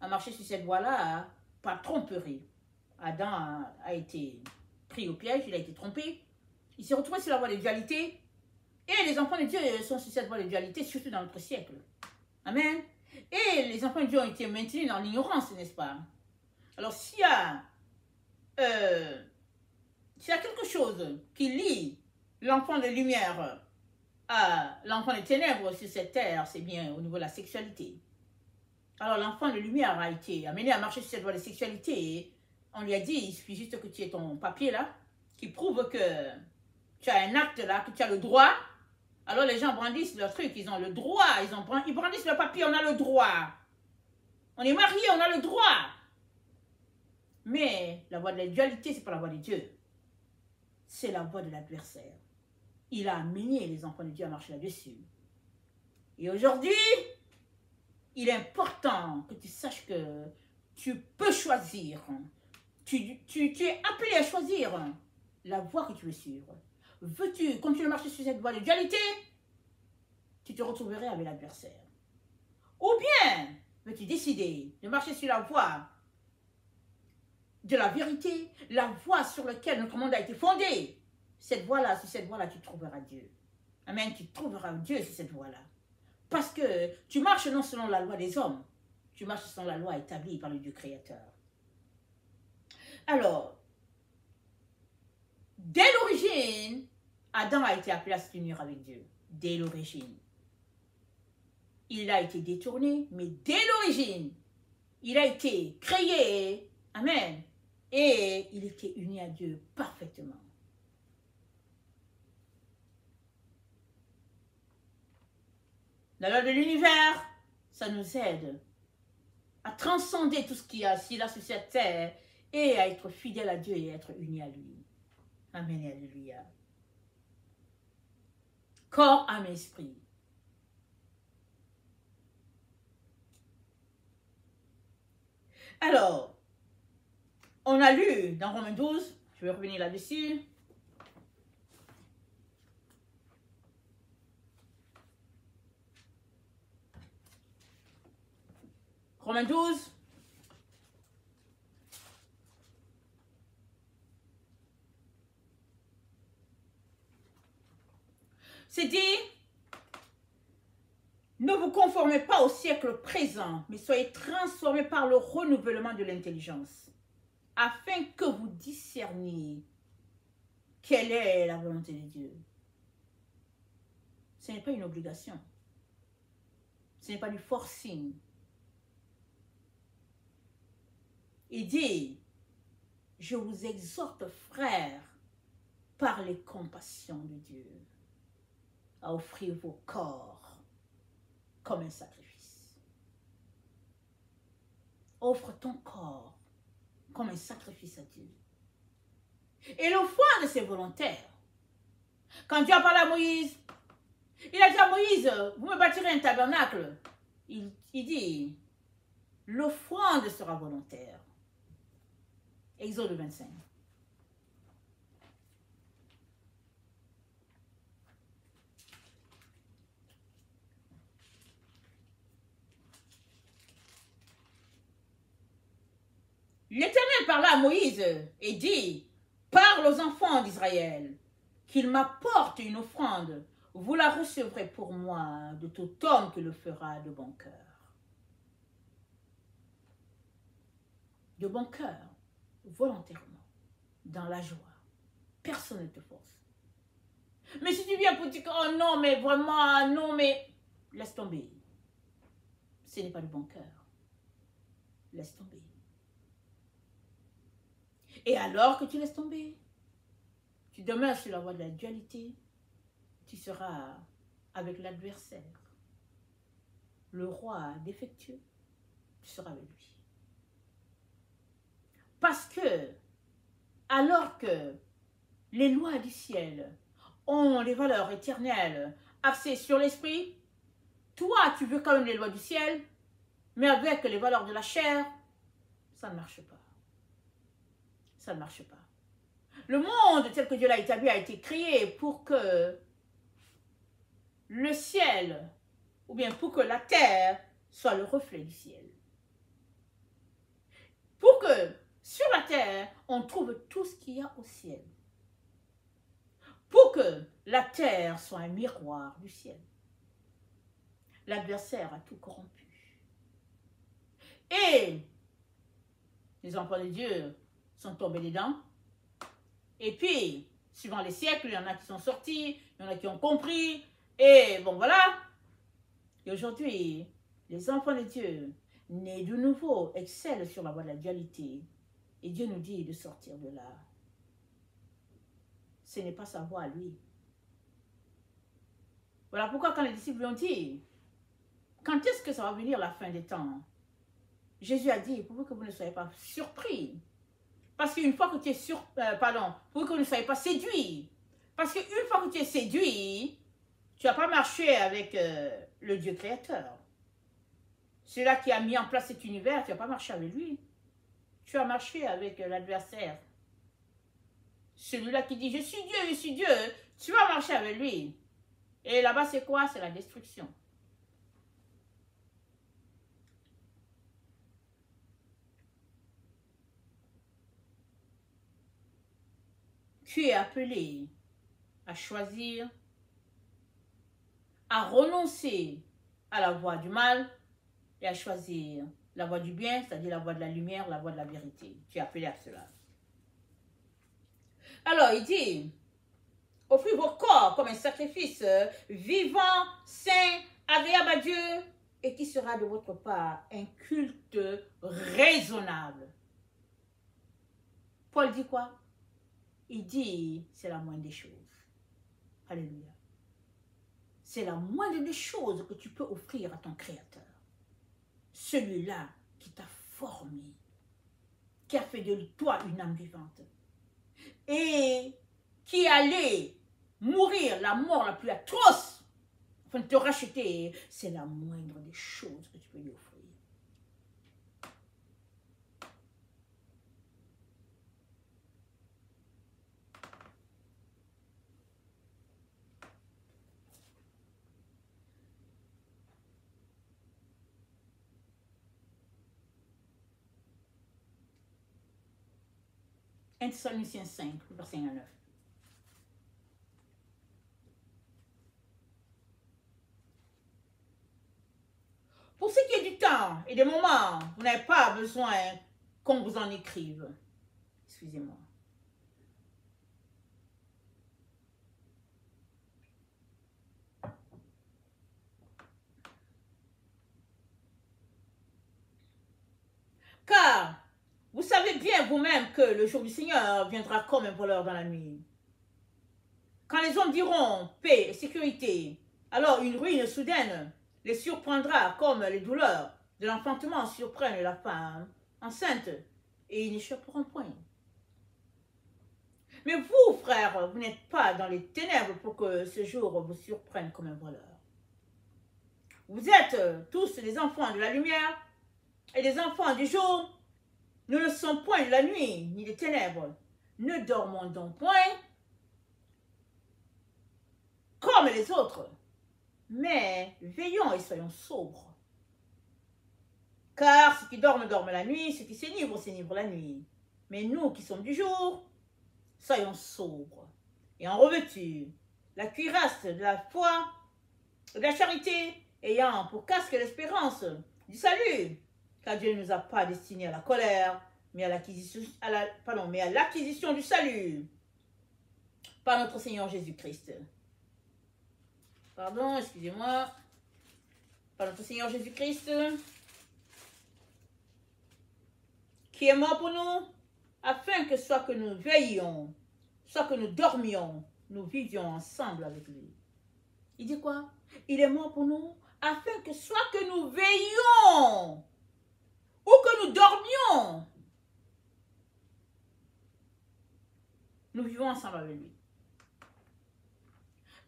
à marcher sur cette voie-là par tromperie. Adam a été pris au piège, il a été trompé. Il s'est retrouvé sur la voie de dualité. Et les enfants de Dieu sont sur cette voie de dualité, surtout dans notre siècle. Amen. Et les enfants de Dieu ont été maintenus dans l'ignorance, n'est-ce pas? Alors, s'il y a quelque chose qui lie l'enfant de lumière à l'enfant de ténèbres sur cette terre, c'est bien au niveau de la sexualité. Alors, l'enfant de lumière a été amené à marcher sur cette voie de sexualité. Et on lui a dit, il suffit juste que tu aies ton papier là, qui prouve que tu as un acte là, que tu as le droit. Alors, les gens brandissent leur truc, ils ont le droit, ils brandissent leur papier, on a le droit. On est mariés, on a le droit. Mais la voie de la dualité, ce n'est pas la voie de Dieu. C'est la voie de l'adversaire. Il a amené les enfants de Dieu à marcher là-dessus. Et aujourd'hui, il est important que tu saches que tu peux choisir. Tu es appelé à choisir la voie que tu veux suivre. Veux-tu continuer à marcher sur cette voie de dualité? Tu te retrouverais avec l'adversaire. Ou bien, veux-tu décider de marcher sur la voie de la vérité, la voie sur laquelle notre monde a été fondé? Cette voie-là, sur cette voie-là, tu trouveras Dieu. Amen, tu trouveras Dieu sur cette voie-là. Parce que tu marches non selon la loi des hommes, tu marches selon la loi établie par le Dieu créateur. Alors, dès l'origine, Adam a été appelé à s'unir avec Dieu. Dès l'origine. Il a été détourné, mais dès l'origine, il a été créé. Amen. Et il était uni à Dieu parfaitement. La loi de l'univers, ça nous aide à transcender tout ce qu'il y a sur cette terre et à être fidèle à Dieu et à être uni à lui. Amen et alléluia. Corps, âme, esprit. Alors, on a lu dans Romains 12, je vais revenir là-dessus. Romains 12. C'est dit, ne vous conformez pas au siècle présent, mais soyez transformés par le renouvellement de l'intelligence, afin que vous discerniez quelle est la volonté de Dieu. Ce n'est pas une obligation. Ce n'est pas du forcing. Il dit, je vous exhorte, frères, par les compassions de Dieu, à offrir vos corps comme un sacrifice. Offre ton corps comme un sacrifice à Dieu. Et l'offrande, c'est volontaire. Quand Dieu a parlé à Moïse, il a dit à Moïse, vous me bâtirez un tabernacle. Il dit, l'offrande sera volontaire. Exode 25. L'Éternel parla à Moïse et dit, parle aux enfants d'Israël, qu'ils m'apportent une offrande. Vous la recevrez pour moi de tout homme qui le fera de bon cœur. De bon cœur, volontairement, dans la joie. Personne ne te force. Mais si tu viens pour dire, oh non, mais vraiment, non, mais laisse tomber. Ce n'est pas de bon cœur. Laisse tomber. Et alors que tu laisses tomber, tu demeures sur la voie de la dualité, tu seras avec l'adversaire. Le roi défectueux, tu seras avec lui. Parce que, alors que les lois du ciel ont les valeurs éternelles axées sur l'esprit, toi, tu veux quand même les lois du ciel, mais avec les valeurs de la chair, ça ne marche pas. Ça ne marche pas. Le monde tel que Dieu l'a établi a été créé pour que le ciel, ou bien pour que la terre soit le reflet du ciel. Pour que sur la terre, on trouve tout ce qu'il y a au ciel. Pour que la terre soit un miroir du ciel. L'adversaire a tout corrompu. Et les enfants de Dieu sont tombés dedans. Et puis, suivant les siècles, il y en a qui sont sortis, il y en a qui ont compris. Et bon, voilà. Et aujourd'hui, les enfants de Dieu, nés de nouveau, excellent sur la voie de la dualité. Et Dieu nous dit de sortir de là. Ce n'est pas sa voie à lui. Voilà pourquoi quand les disciples lui ont dit, quand est-ce que ça va venir la fin des temps? Jésus a dit, pour que vous ne soyez pas surpris. Parce qu'une fois que tu es pour que vous ne soyez pas séduit. Parce qu'une fois que tu es séduit, tu n'as pas marché avec le Dieu créateur. Celui-là qui a mis en place cet univers, tu n'as pas marché avec lui. Tu as marché avec l'adversaire. Celui-là qui dit, je suis Dieu, tu vas marcher avec lui. Et là-bas, c'est quoi? C'est la destruction. Tu es appelé à choisir, à renoncer à la voie du mal et à choisir la voie du bien, c'est-à-dire la voie de la lumière, la voie de la vérité. Tu es appelé à cela. Alors, il dit, offrez vos corps comme un sacrifice vivant, saint, agréable à Dieu, et qui sera de votre part un culte raisonnable. Paul dit quoi? Il dit, c'est la moindre des choses. Alléluia. C'est la moindre des choses que tu peux offrir à ton Créateur. Celui-là qui t'a formé, qui a fait de toi une âme vivante et qui allait mourir la mort la plus atroce afin de te racheter, c'est la moindre des choses que tu peux lui offrir. 1 Thessaloniciens 5, verset 1 à 9. Pour ce qui est du temps et des moments, vous n'avez pas besoin qu'on vous en écrive. Excusez-moi. Car vous savez bien vous-même que le jour du Seigneur viendra comme un voleur dans la nuit. Quand les hommes diront paix et sécurité, alors une ruine soudaine les surprendra comme les douleurs de l'enfantement surprennent la femme enceinte et ils n'échapperont point. Mais vous, frères, vous n'êtes pas dans les ténèbres pour que ce jour vous surprenne comme un voleur. Vous êtes tous des enfants de la lumière et des enfants du jour. Nous ne sommes point de la nuit ni des ténèbres. Ne dormons donc point comme les autres, mais veillons et soyons sobres. Car ceux qui dorment, dorment la nuit, ceux qui s'enivrent, s'enivrent la nuit. Mais nous qui sommes du jour, soyons sobres et en revêtus la cuirasse de la foi, de la charité, ayant pour casque l'espérance du salut. Car Dieu ne nous a pas destinés à la colère, mais à l'acquisition du salut par notre Seigneur Jésus-Christ. Pardon, excusez-moi. Par notre Seigneur Jésus-Christ, qui est mort pour nous, afin que soit que nous veillions, soit que nous dormions, nous vivions ensemble avec lui. Il dit quoi? Il est mort pour nous, afin que soit que nous veillions, ou que nous dormions, nous vivons ensemble avec lui.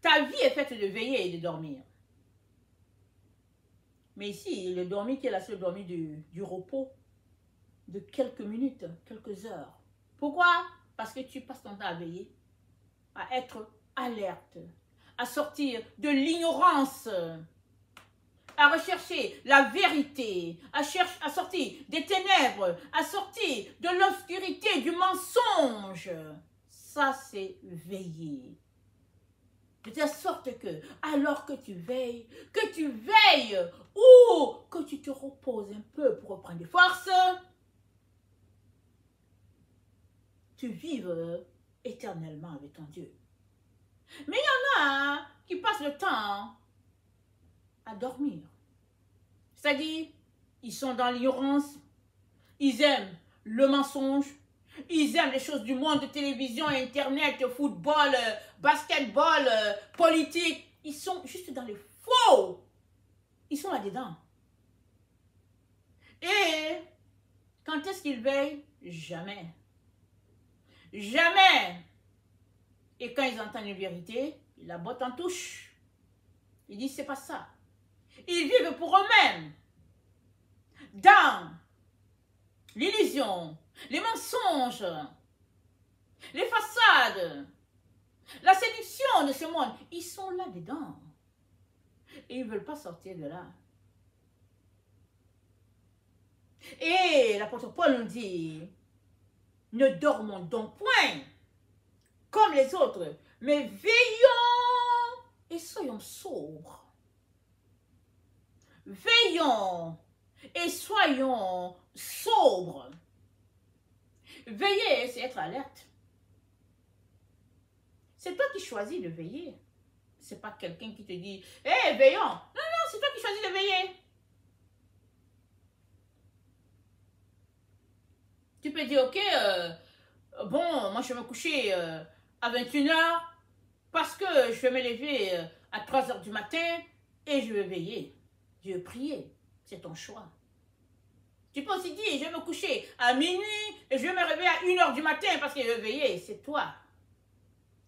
Ta vie est faite de veiller et de dormir. Mais ici, le dormir qui est la seule dormir du repos, de quelques minutes, quelques heures. Pourquoi? Parce que tu passes ton temps à veiller, à être alerte, à sortir de l'ignorance, à rechercher la vérité, à sortir des ténèbres, à sortir de l'obscurité, du mensonge. Ça, c'est veiller. De telle sorte que, alors que tu veilles ou que tu te reposes un peu pour reprendre des forces, tu vives éternellement avec ton Dieu. Mais il y en a qui passent le temps à dormir. C'est-à-dire, ils sont dans l'ignorance, ils aiment le mensonge, ils aiment les choses du monde, de télévision, internet, football, basketball, politique. Ils sont juste dans les faux. Ils sont là-dedans. Et quand est-ce qu'ils veillent? Jamais. Jamais. Et quand ils entendent une vérité, ils la bottent en touche. Ils disent, c'est pas ça. Ils vivent pour eux-mêmes. Dans l'illusion, les mensonges, les façades, la séduction de ce monde. Ils sont là-dedans. Et ils ne veulent pas sortir de là. Et l'apôtre Paul nous dit, ne dormons donc point comme les autres, mais veillons et soyons sobres. Veillons et soyons sobres. Veiller, c'est être alerte. C'est toi qui choisis de veiller. Ce n'est pas quelqu'un qui te dit, hé, hey, veillons. Non, non, c'est toi qui choisis de veiller. Tu peux dire, ok, bon, moi je vais me coucher à 21h parce que je vais me lever à 3h du matin et je vais veiller. Je vais prier. C'est ton choix. Tu peux aussi dire, je vais me coucher à minuit et je vais me réveiller à 1h du matin parce que je vais veiller. C'est toi.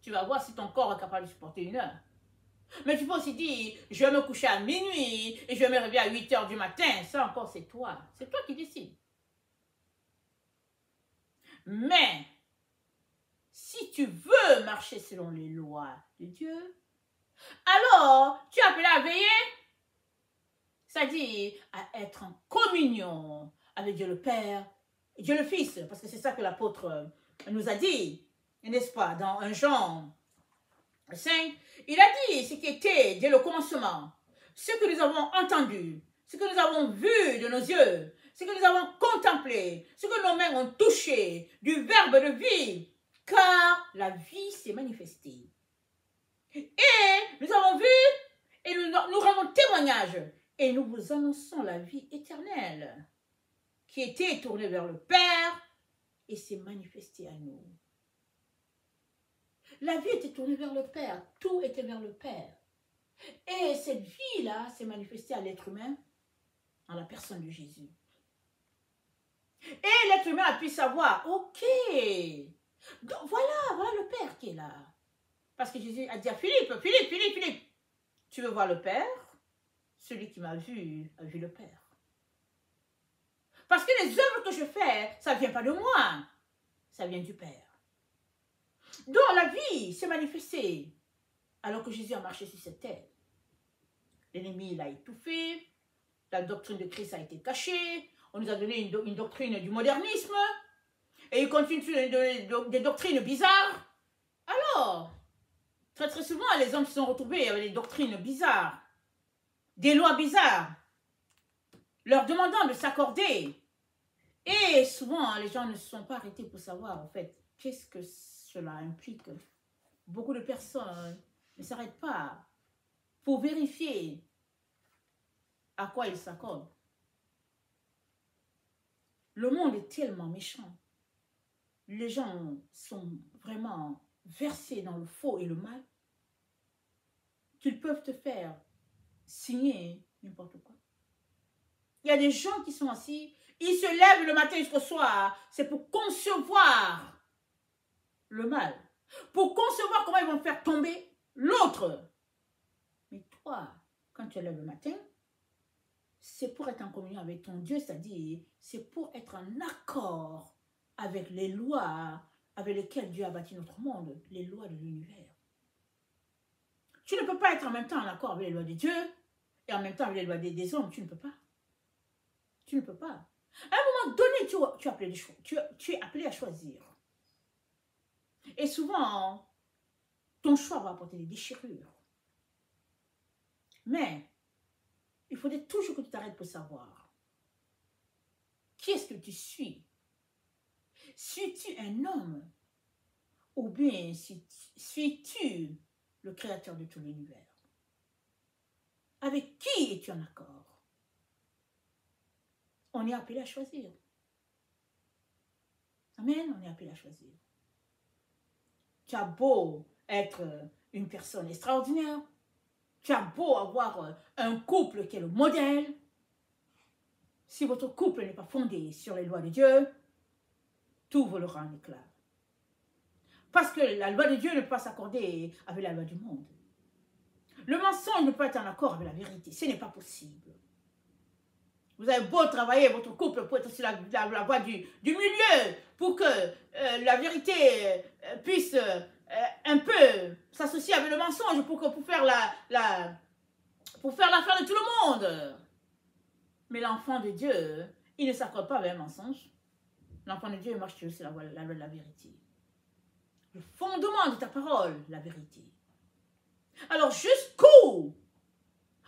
Tu vas voir si ton corps est capable de supporter 1 heure. Mais tu peux aussi dire, je vais me coucher à minuit et je vais me réveiller à 8h du matin. Ça encore, c'est toi. C'est toi qui décides. Mais, si tu veux marcher selon les lois de Dieu, alors tu es appelé à veiller, c'est-à-dire à être en communion avec Dieu le Père et Dieu le Fils, parce que c'est ça que l'apôtre nous a dit, n'est-ce pas, dans 1 Jean 5, il a dit ce qui était dès le commencement, ce que nous avons entendu, ce que nous avons vu de nos yeux, ce que nous avons contemplé, ce que nos mains ont touché, du verbe de vie, car la vie s'est manifestée. Et nous avons vu et nous rendons témoignage et nous vous annonçons la vie éternelle qui était tournée vers le Père et s'est manifestée à nous. La vie était tournée vers le Père, tout était vers le Père. Et cette vie-là s'est manifestée à l'être humain en la personne de Jésus. Et l'être humain a pu savoir, ok, donc voilà le Père qui est là. Parce que Jésus a dit à Philippe, Philippe, tu veux voir le Père? Celui qui m'a vu a vu le Père. Parce que les œuvres que je fais, ça ne vient pas de moi, ça vient du Père. Donc la vie s'est manifestée alors que Jésus a marché sur cette terre. L'ennemi l'a étouffé, la doctrine de Christ a été cachée, on nous a donné une doctrine du modernisme, et il continue de donner des doctrines bizarres. Alors, très souvent, les hommes se sont retrouvés avec des doctrines bizarres, des lois bizarres, leur demandant de s'accorder. Et souvent, les gens ne se sont pas arrêtés pour savoir, en fait, qu'est-ce que cela implique. Beaucoup de personnes ne s'arrêtent pas pour vérifier à quoi ils s'accordent. Le monde est tellement méchant. Les gens sont vraiment versés dans le faux et le mal qu'ils peuvent te faire signer n'importe quoi. Il y a des gens qui sont assis, ils se lèvent le matin jusqu'au soir, c'est pour concevoir le mal, pour concevoir comment ils vont faire tomber l'autre. Mais toi, quand tu te lèves le matin, c'est pour être en communion avec ton Dieu, c'est-à-dire c'est pour être en accord avec les lois avec lesquelles Dieu a bâti notre monde, les lois de l'univers. Tu ne peux pas être en même temps en accord avec les lois de Dieu et en même temps avec les lois des hommes, tu ne peux pas. Tu ne peux pas. À un moment donné, tu es appelé à choisir. Et souvent, ton choix va apporter des déchirures. Mais, il faudrait toujours que tu t'arrêtes pour savoir qui est-ce que tu suis. Suis-tu un homme ou bien suis-tu le créateur de tout l'univers? Avec qui es-tu en accord? On est appelé à choisir. Amen, on est appelé à choisir. Tu as beau être une personne extraordinaire, tu as beau avoir un couple qui est le modèle, si votre couple n'est pas fondé sur les lois de Dieu, tout volera en éclats. Parce que la loi de Dieu ne peut pas s'accorder avec la loi du monde. Le mensonge ne peut pas être en accord avec la vérité. Ce n'est pas possible. Vous avez beau travailler votre couple pour être sur la voie du milieu, pour que la vérité puisse un peu s'associer avec le mensonge, pour faire l'affaire de tout le monde. Mais l'enfant de Dieu, il ne s'accorde pas avec un mensonge. L'enfant de Dieu marche sur la loi de la vérité. Le fondement de ta parole, la vérité. Alors, jusqu'où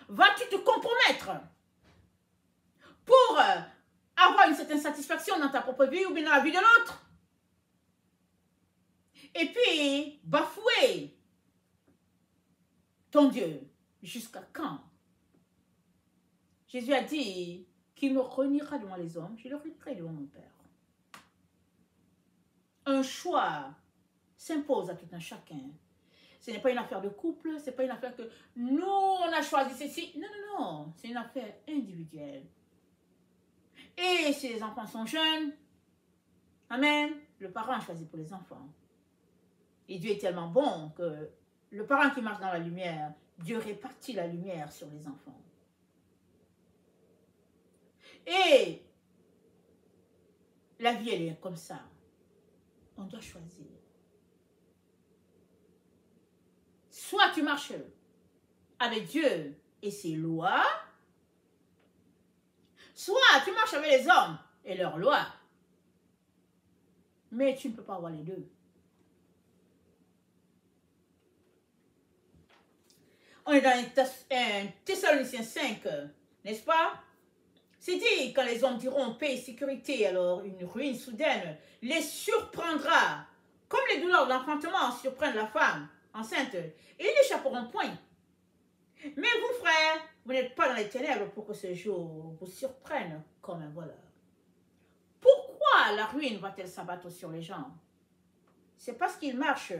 vas-tu te compromettre pour avoir une certaine satisfaction dans ta propre vie ou bien dans la vie de l'autre? Et puis, bafouer ton Dieu. Jusqu'à quand? Jésus a dit qu'il me reniera devant les hommes, je le renierai devant mon Père. Un choix s'impose à tout un chacun. Ce n'est pas une affaire de couple, ce n'est pas une affaire que nous, on a choisi ceci. Non, non, non, c'est une affaire individuelle. Et si les enfants sont jeunes, amen, le parent a choisi pour les enfants. Et Dieu est tellement bon que le parent qui marche dans la lumière, Dieu répartit la lumière sur les enfants. Et la vie, elle est comme ça. On doit choisir. Soit tu marches avec Dieu et ses lois, soit tu marches avec les hommes et leurs lois. Mais tu ne peux pas avoir les deux. On est dans un Thessaloniciens 5, n'est-ce pas? C'est dit, quand les hommes diront paix et sécurité, alors une ruine soudaine les surprendra. Comme les douleurs de l'enfantement surprennent la femme enceinte, et ils n'échapperont point. Mais vous, frères, vous n'êtes pas dans les ténèbres pour que ce jour vous surprenne comme un voleur. Pourquoi la ruine va-t-elle s'abattre sur les gens? C'est parce qu'ils marchent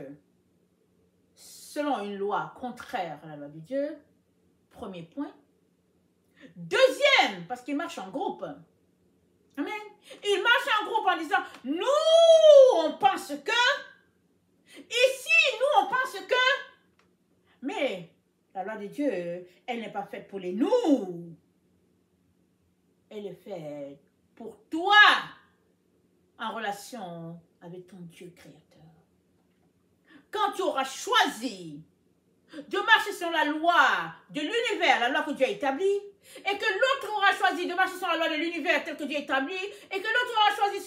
selon une loi contraire à la loi de Dieu. Premier point. Deuxième, parce qu'ils marchent en groupe. Amen. Ils marchent en groupe en disant, nous, on pense que, ici, nous, on pense que, mais la loi de Dieu, elle n'est pas faite pour les nous. Elle est faite pour toi, en relation avec ton Dieu créateur. Quand tu auras choisi de marcher sur la loi de l'univers, la loi que Dieu a établie, et que l'autre aura choisi de marcher sur la loi de l'univers telle que Dieu a établie, et que l'autre aura choisi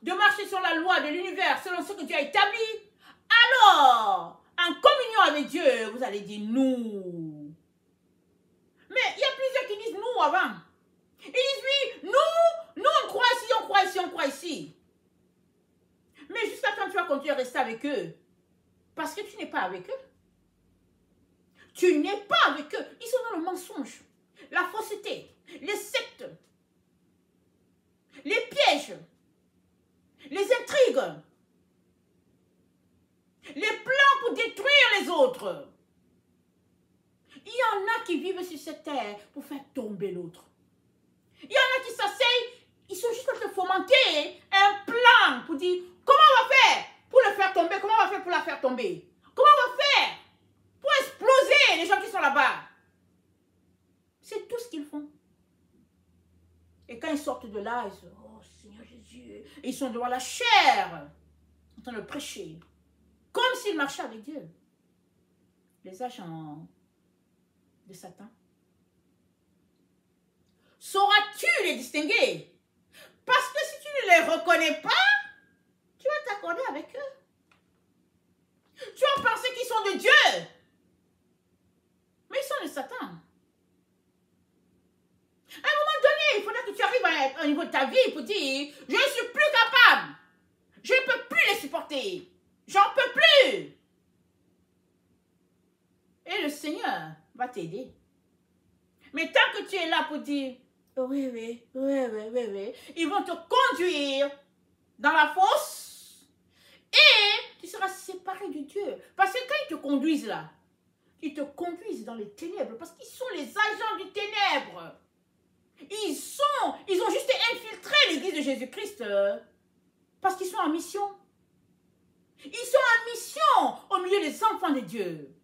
de marcher sur la loi de l'univers selon ce que Dieu a établi, alors, en communion avec Dieu, vous allez dire nous. Mais il y a plusieurs qui disent nous avant. Ils disent oui, nous on croit ici, on croit ici, on croit ici. Mais jusqu'à quand tu vas continuer à rester avec eux? Parce que tu n'es pas avec eux. Tu n'es pas avec eux. Ils sont dans le mensonge, la fausseté, les sectes, les pièges, les intrigues, les plans pour détruire les autres. Il y en a qui vivent sur cette terre pour faire tomber l'autre. Il y en a qui s'asseyent, ils sont juste en train de fomenter un plan pour dire comment on va faire pour le faire tomber, comment on va faire pour la faire tomber, comment on va faire pour exploser les gens qui sont là-bas. C'est tout ce qu'ils font. Et quand ils sortent de là, ils disent, oh Seigneur Jésus, ils sont devant la chair, en train de prêcher, comme s'ils marchaient avec Dieu. Les agents de Satan. Sauras-tu les distinguer? Parce que si tu ne les reconnais pas, tu vas t'accorder avec eux. Tu vas penser qu'ils sont de Dieu. Mais ils sont de Satan. À un moment donné, il faudra que tu arrives à un niveau de ta vie pour dire, je ne suis plus capable. Je ne peux plus les supporter. J'en peux plus. Et le Seigneur va t'aider. Mais tant que tu es là pour dire, oui, ils vont te conduire dans la fosse et tu seras séparé de Dieu. Parce que quand ils te conduisent là, ils te conduisent dans les ténèbres parce qu'ils sont les agents du ténèbre. Ils ont juste infiltré l'église de Jésus-Christ parce qu'ils sont en mission. Ils sont en mission au milieu des enfants de Dieu.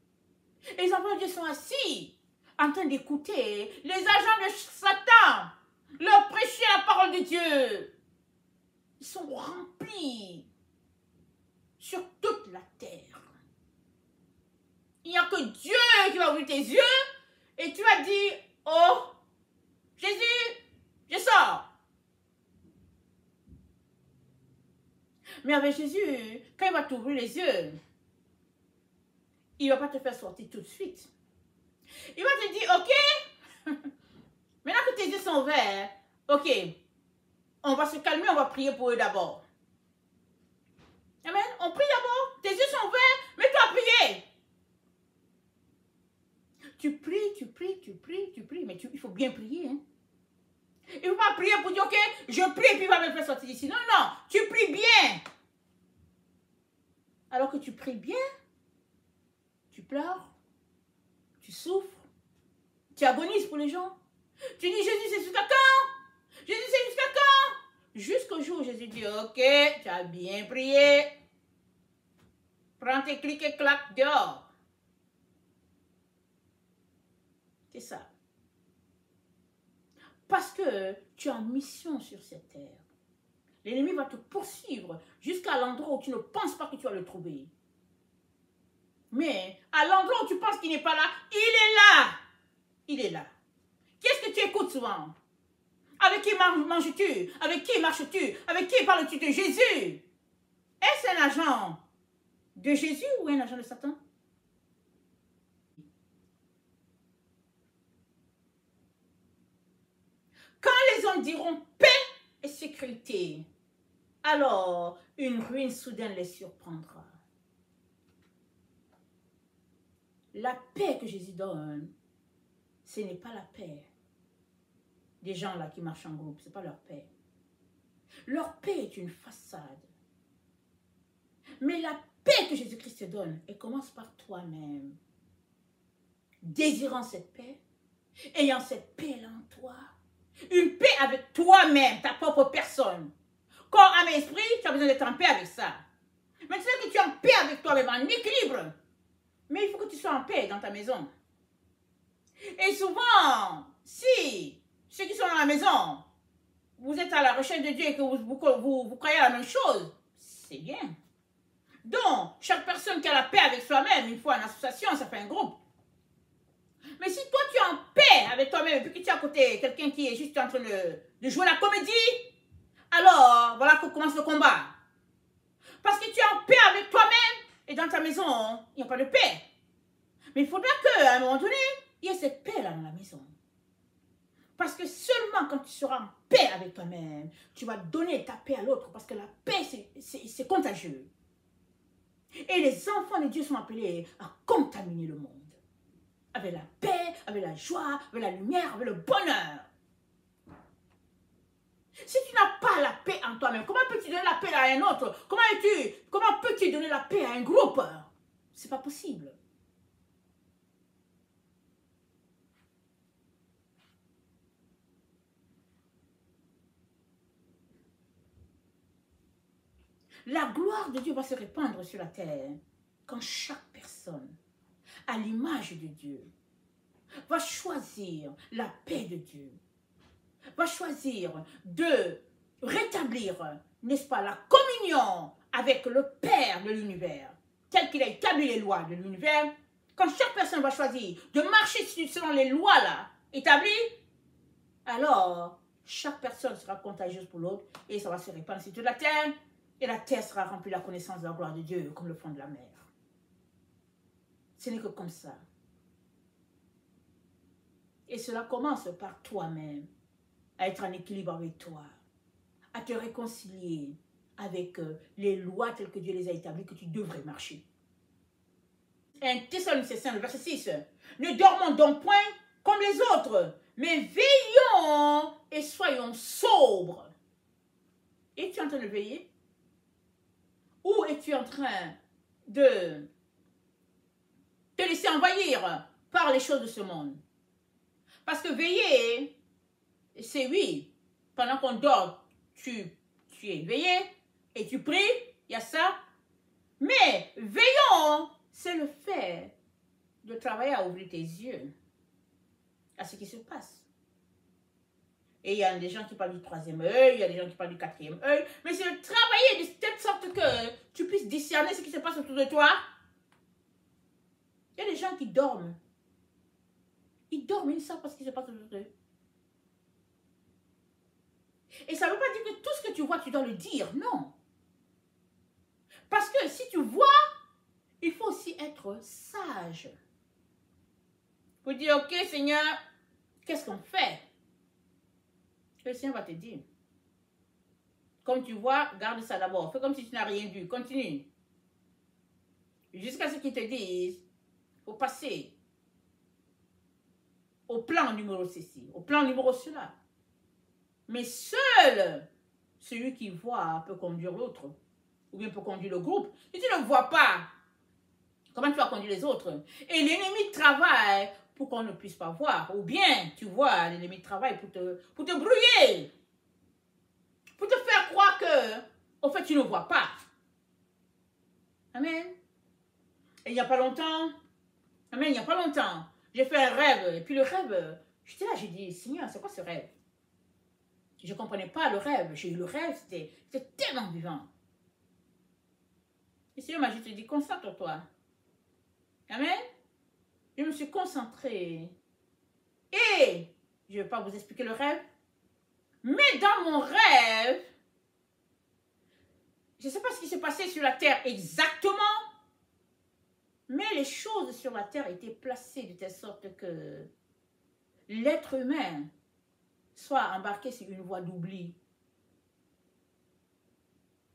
Et les enfants de Dieu sont assis en train d'écouter les agents de Satan leur prêcher la parole de Dieu. Ils sont remplis sur toute la terre. Il n'y a que Dieu qui va ouvrir tes yeux et tu vas dire, oh, Jésus, je sors. Mais avec Jésus, quand il va t'ouvrir les yeux, il ne va pas te faire sortir tout de suite. Il va te dire, ok, maintenant que tes yeux sont ouverts, ok, on va se calmer, on va prier pour eux d'abord. Amen. On prie d'abord, tes yeux sont ouverts, mets-toi à prier. Tu pries, mais il faut bien prier. Hein? Il ne faut pas prier pour dire, ok, je prie et puis il va me faire sortir d'ici. Non, non, tu pries bien. Alors que tu pries bien, tu pleures, tu souffres, tu agonises pour les gens. Tu dis, Jésus, c'est jusqu'à quand? Jésus, c'est jusqu'à quand? Jusqu'au jour où Jésus dit, ok, tu as bien prié. Prends tes clics et claques dehors. C'est ça. Parce que tu es en mission sur cette terre. L'ennemi va te poursuivre jusqu'à l'endroit où tu ne penses pas que tu vas le trouver. Mais à l'endroit où tu penses qu'il n'est pas là, il est là. Il est là. Qu'est-ce que tu écoutes souvent? Avec qui manges-tu? Avec qui marches-tu? Avec qui parles-tu de Jésus? un agent de Jésus ou un agent de Satan? Quand les hommes diront paix et sécurité, alors une ruine soudaine les surprendra. La paix que Jésus donne, ce n'est pas la paix des gens là qui marchent en groupe, ce n'est pas leur paix. Leur paix est une façade. Mais la paix que Jésus-Christ te donne, elle commence par toi-même. Désirant cette paix, ayant cette paix-là en toi, une paix avec toi-même, ta propre personne. Corps, âme et esprit, tu as besoin d'être en paix avec ça. Maintenant que tu es en paix avec toi-même, en équilibre, mais il faut que tu sois en paix dans ta maison. Et souvent, si ceux qui sont dans la maison, vous êtes à la recherche de Dieu et que vous croyez à la même chose, c'est bien. Donc, chaque personne qui a la paix avec soi-même, une fois en association, ça fait un groupe. Mais si toi, tu es en paix avec toi-même et puis que tu as à côté quelqu'un qui est juste en train de jouer la comédie, alors, voilà que commence le combat. Parce que tu es en paix avec toi-même et dans ta maison, il n'y a pas de paix. Mais il faudra qu'à un moment donné, il y ait cette paix-là dans la maison. Parce que seulement quand tu seras en paix avec toi-même, tu vas donner ta paix à l'autre. Parce que la paix, c'est contagieux. Et les enfants de Dieu sont appelés à contaminer le monde. Avec la paix, avec la joie, avec la lumière, avec le bonheur. Si tu n'as pas la paix en toi-même, comment peux-tu donner la paix à un autre? Comment peux-tu donner la paix à un groupe? C'est pas possible. La gloire de Dieu va se répandre sur la terre quand chaque personne, à l'image de Dieu, va choisir la paix de Dieu, va choisir de rétablir, n'est-ce pas, la communion avec le Père de l'univers, tel qu'il a établi les lois de l'univers. Quand chaque personne va choisir de marcher selon les lois là établies, alors chaque personne sera contagieuse pour l'autre et ça va se répandre sur toute la terre. Et la terre sera remplie de la connaissance de la gloire de Dieu, comme le fond de la mer. Ce n'est que comme ça. Et cela commence par toi-même, à être en équilibre avec toi, à te réconcilier avec les lois telles que Dieu les a établies, que tu devrais marcher. 1 Thessaloniciens, le verset 6. Ne dormons donc point comme les autres, mais veillons et soyons sobres. Es-tu en train de veiller? Ou es-tu en train de te laisser envahir par les choses de ce monde? Parce que veiller, c'est oui, pendant qu'on dort, tu es éveillé et tu pries, il y a ça. Mais veillons, c'est le fait de travailler à ouvrir tes yeux à ce qui se passe. Et il y a des gens qui parlent du troisième œil, il y a des gens qui parlent du quatrième œil. Mais c'est de travailler de telle sorte que tu puisses discerner ce qui se passe autour de toi. Il y a des gens qui dorment. Ils dorment, ils ne savent pas ce qui se passe autour d'eux. Et ça ne veut pas dire que tout ce que tu vois, tu dois le dire. Non. Parce que si tu vois, il faut aussi être sage. Pour dire, ok Seigneur, qu'est-ce qu'on fait? Le Seigneur va te dire. Comme tu vois, garde ça d'abord. Fais comme si tu n'as rien vu. Continue. Jusqu'à ce qu'ils te disent, il faut passer au plan numéro ceci, au plan numéro cela. Mais seul celui qui voit peut conduire l'autre. Ou bien peut conduire le groupe. Si tu ne vois pas, comment tu vas conduire les autres? Et l'ennemi travaille pour qu'on ne puisse pas voir. Ou bien, tu vois, l'ennemi travaille pour te brouiller. Pour te faire croire que, au fait, tu ne vois pas. Amen. Et il n'y a pas longtemps, amen, il n'y a pas longtemps, j'ai fait un rêve. Et puis le rêve, j'étais là, j'ai dit, Seigneur, c'est quoi ce rêve? Je ne comprenais pas le rêve. J'ai eu le rêve, c'était tellement vivant. Et Seigneur m'a juste dit, concentre-toi. Amen. Je me suis concentrée. Et je ne vais pas vous expliquer le rêve. Mais dans mon rêve, Je ne sais pas ce qui s'est passé sur la terre exactement, mais les choses sur la terre étaient placées de telle sorte que l'être humain soit embarqué sur une voie d'oubli.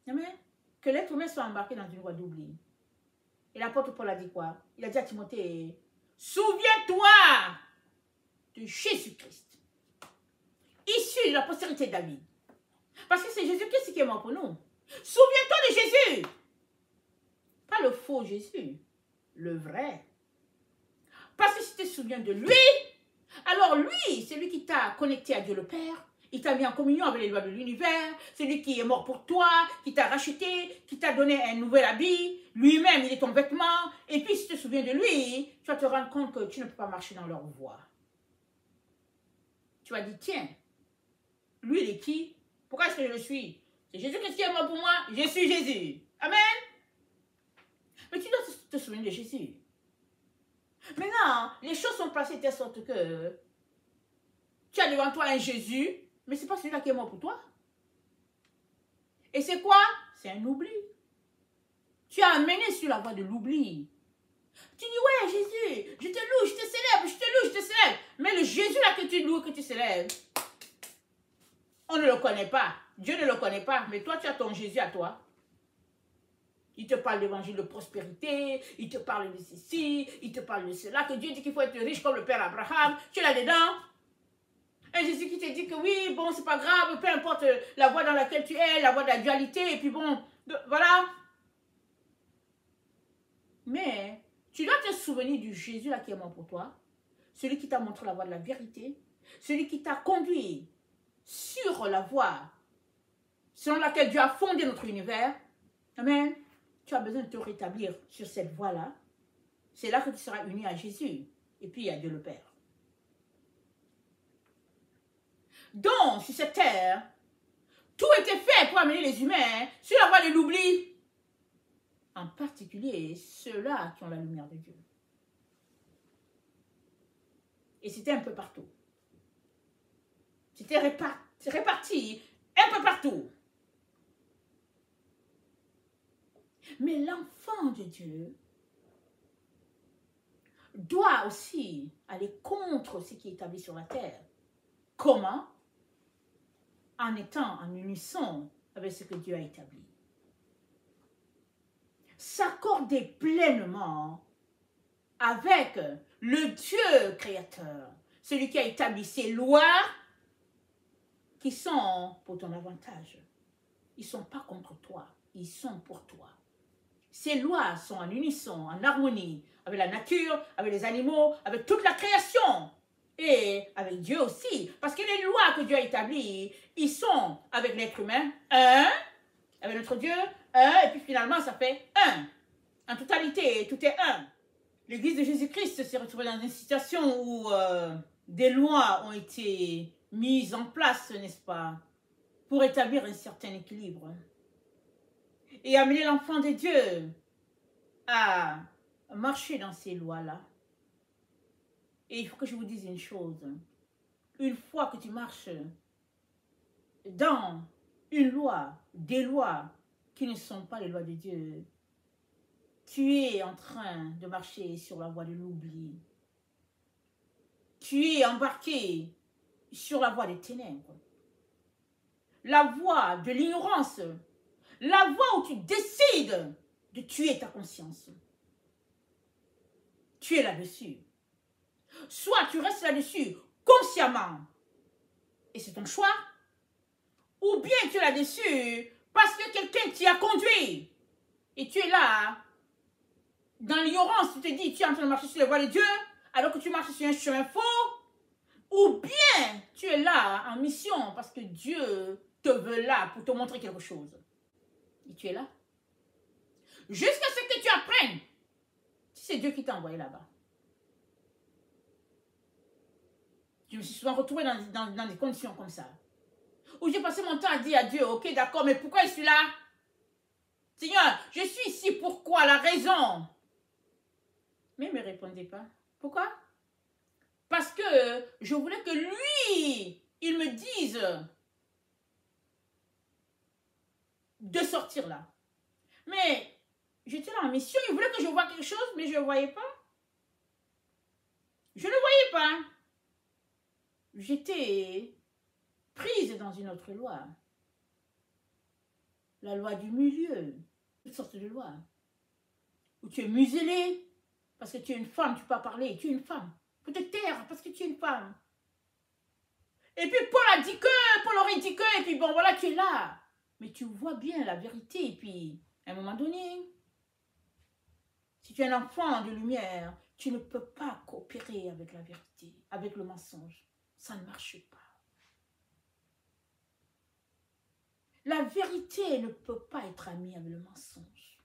Amen. Que l'être humain soit embarqué dans une voie d'oubli. Et l'apôtre Paul a dit quoi? Il a dit à Timothée, souviens-toi de Jésus-Christ, issu de la postérité de David. Parce que c'est Jésus-Christ qui est mort pour nous. Souviens-toi de Jésus. Pas le faux Jésus, le vrai. Parce que si tu te souviens de lui, alors lui, c'est lui qui t'a connecté à Dieu le Père. Il t'a mis en communion avec les lois de l'univers. C'est lui qui est mort pour toi, qui t'a racheté, qui t'a donné un nouvel habit. Lui-même, il est ton vêtement. Et puis, si tu te souviens de lui, tu vas te rendre compte que tu ne peux pas marcher dans leur voie. Tu vas dire, tiens, lui, il est qui? Pourquoi est-ce que je le suis? C'est Jésus-Christ qui est mort pour moi. Je suis Jésus. Amen. Mais tu dois te souvenir de Jésus. Maintenant, les choses sont placées de telle sorte que tu as devant toi un Jésus, mais ce n'est pas celui-là qui est mort pour toi. Et c'est quoi? C'est un oubli. Tu as amené sur la voie de l'oubli. Tu dis, ouais, Jésus, je te loue, je te célèbre, je te loue, je te célèbre. Mais le Jésus-là que tu loues, que tu célèbres, on ne le connaît pas. Dieu ne le connaît pas, mais toi, tu as ton Jésus à toi. Il te parle d'évangile de prospérité, il te parle de ceci, il te parle de cela, que Dieu dit qu'il faut être riche comme le Père Abraham. Tu es là-dedans. Un Jésus qui te dit que oui, bon, c'est pas grave, peu importe la voie dans laquelle tu es, la voie de la dualité, et puis bon, voilà. Mais tu dois te souvenir du Jésus là qui est mort pour toi, celui qui t'a montré la voie de la vérité, celui qui t'a conduit sur la voie selon laquelle Dieu a fondé notre univers. Amen. Tu as besoin de te rétablir sur cette voie-là. C'est là que tu seras uni à Jésus et puis à Dieu le Père. Donc, sur cette terre, tout était fait pour amener les humains sur la voie de l'oubli. En particulier, ceux-là qui ont la lumière de Dieu. Et c'était un peu partout. C'était réparti un peu partout. Mais l'enfant de Dieu doit aussi aller contre ce qui est établi sur la terre. Comment? En étant en unisson avec ce que Dieu a établi. S'accorder pleinement avec le Dieu créateur, celui qui a établi ces lois qui sont pour ton avantage. Ils ne sont pas contre toi, ils sont pour toi. Ces lois sont en unisson, en harmonie avec la nature, avec les animaux, avec toute la création. Et avec Dieu aussi. Parce que les lois que Dieu a établies, ils sont avec l'être humain, un, avec notre Dieu, un, et puis finalement ça fait un. En totalité, tout est un. L'Église de Jésus-Christ s'est retrouvée dans une situation où des lois ont été mises en place, n'est-ce pas, pour établir un certain équilibre. Et amener l'enfant de Dieu à marcher dans ces lois-là. Et il faut que je vous dise une chose. Une fois que tu marches dans une loi, des lois qui ne sont pas les lois de Dieu, tu es en train de marcher sur la voie de l'oubli. Tu es embarqué sur la voie des ténèbres. La voie de l'ignorance. La voie où tu décides de tuer ta conscience. Tu es là-dessus. Soit tu restes là-dessus consciemment, et c'est ton choix, ou bien tu es là-dessus parce que quelqu'un t'y a conduit, et tu es là, dans l'ignorance, tu te dis, tu es en train de marcher sur les voies de Dieu, alors que tu marches sur un chemin faux, ou bien tu es là en mission parce que Dieu te veut là pour te montrer quelque chose. Et tu es là. Jusqu'à ce que tu apprennes si c'est Dieu qui t'a envoyé là-bas. Je me suis souvent retrouvée dans des conditions comme ça. Où j'ai passé mon temps à dire à Dieu, ok, d'accord, mais pourquoi je suis là? Seigneur, je suis ici, pourquoi? La raison. Mais il ne me répondait pas. Pourquoi? Parce que je voulais que lui, il me dise de sortir là. Mais j'étais là en mission, il voulait que je voie quelque chose, mais je ne le voyais pas. Je ne le voyais pas. J'étais prise dans une autre loi. La loi du milieu. Toutes sortes de lois. Où tu es muselée parce que tu es une femme, tu ne peux pas parler, tu es une femme. Faut te taire parce que tu es une femme. Et puis Paul a dit que, Paul aurait dit que, et puis bon voilà, tu es là. Mais tu vois bien la vérité, et puis à un moment donné, si tu es un enfant de lumière, tu ne peux pas coopérer avec la vérité, avec le mensonge. Ça ne marche pas. La vérité ne peut pas être amie avec le mensonge.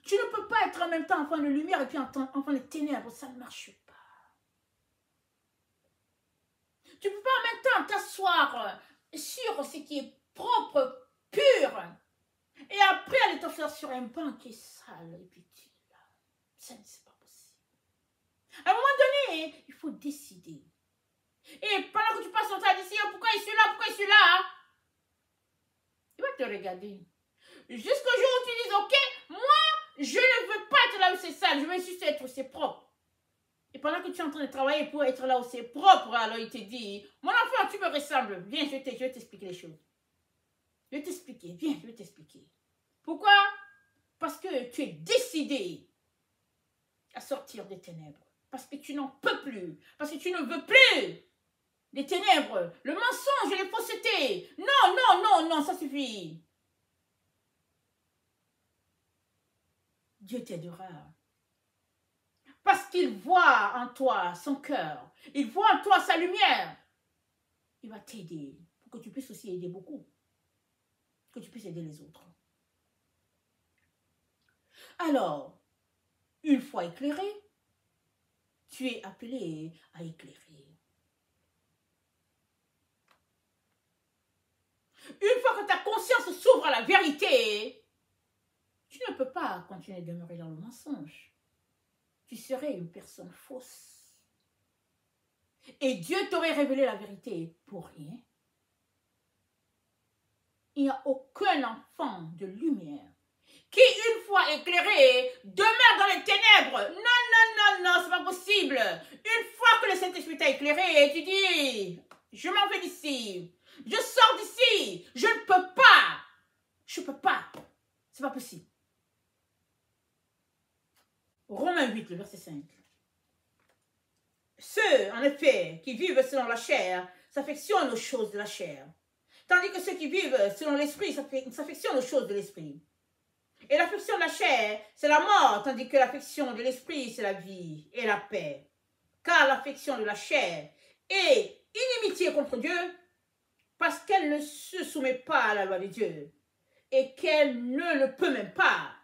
Tu ne peux pas être en même temps enfant de lumière et puis enfant de ténèbres, ça ne marche pas. Tu ne peux pas en même temps t'asseoir sur ce qui est propre, pur, et après aller t'asseoir sur un banc qui est sale, et puis tu es là. Ça ne c'est pas possible. À un moment donné, il faut décider. Et pendant que tu passes ton temps à décider, pourquoi je suis là, pourquoi je suis là, il va te regarder. Jusqu'au jour où tu dis, ok, moi, je ne veux pas être là où c'est sale, je veux juste être où c'est propre. Et pendant que tu es en train de travailler pour être là où c'est propre, alors il te dit, mon enfant, tu me ressembles, viens, je vais t'expliquer les choses. Je vais t'expliquer, viens, je vais t'expliquer. Pourquoi? Parce que tu es décidé à sortir des ténèbres. Parce que tu n'en peux plus. Parce que tu ne veux plus des ténèbres, le mensonge, les faussetés. Non, non, non, non, ça suffit. Dieu t'aidera. Parce qu'il voit en toi son cœur. Il voit en toi sa lumière. Il va t'aider pour que tu puisses aussi aider beaucoup. Que tu puisses aider les autres. Alors, une fois éclairé, tu es appelé à éclairer. Une fois que ta conscience s'ouvre à la vérité, tu ne peux pas continuer à demeurer dans le mensonge. Tu serais une personne fausse. Et Dieu t'aurait révélé la vérité pour rien. Il n'y a aucun enfant de lumière qui, une fois éclairé, demeure dans les ténèbres. Non, non, non, non, c'est pas possible. Une fois que le Saint-Esprit t'a éclairé, tu dis, je m'en vais d'ici. Je sors d'ici. Je ne peux pas. Je ne peux pas. C'est pas possible. Romains 8, le verset 5. Ceux, en effet, qui vivent selon la chair, s'affectionnent aux choses de la chair. Tandis que ceux qui vivent selon l'esprit s'affectionnent aux choses de l'esprit. Et l'affection de la chair, c'est la mort, tandis que l'affection de l'esprit, c'est la vie et la paix. Car l'affection de la chair est inimitié contre Dieu, parce qu'elle ne se soumet pas à la loi de Dieu, et qu'elle ne le peut même pas.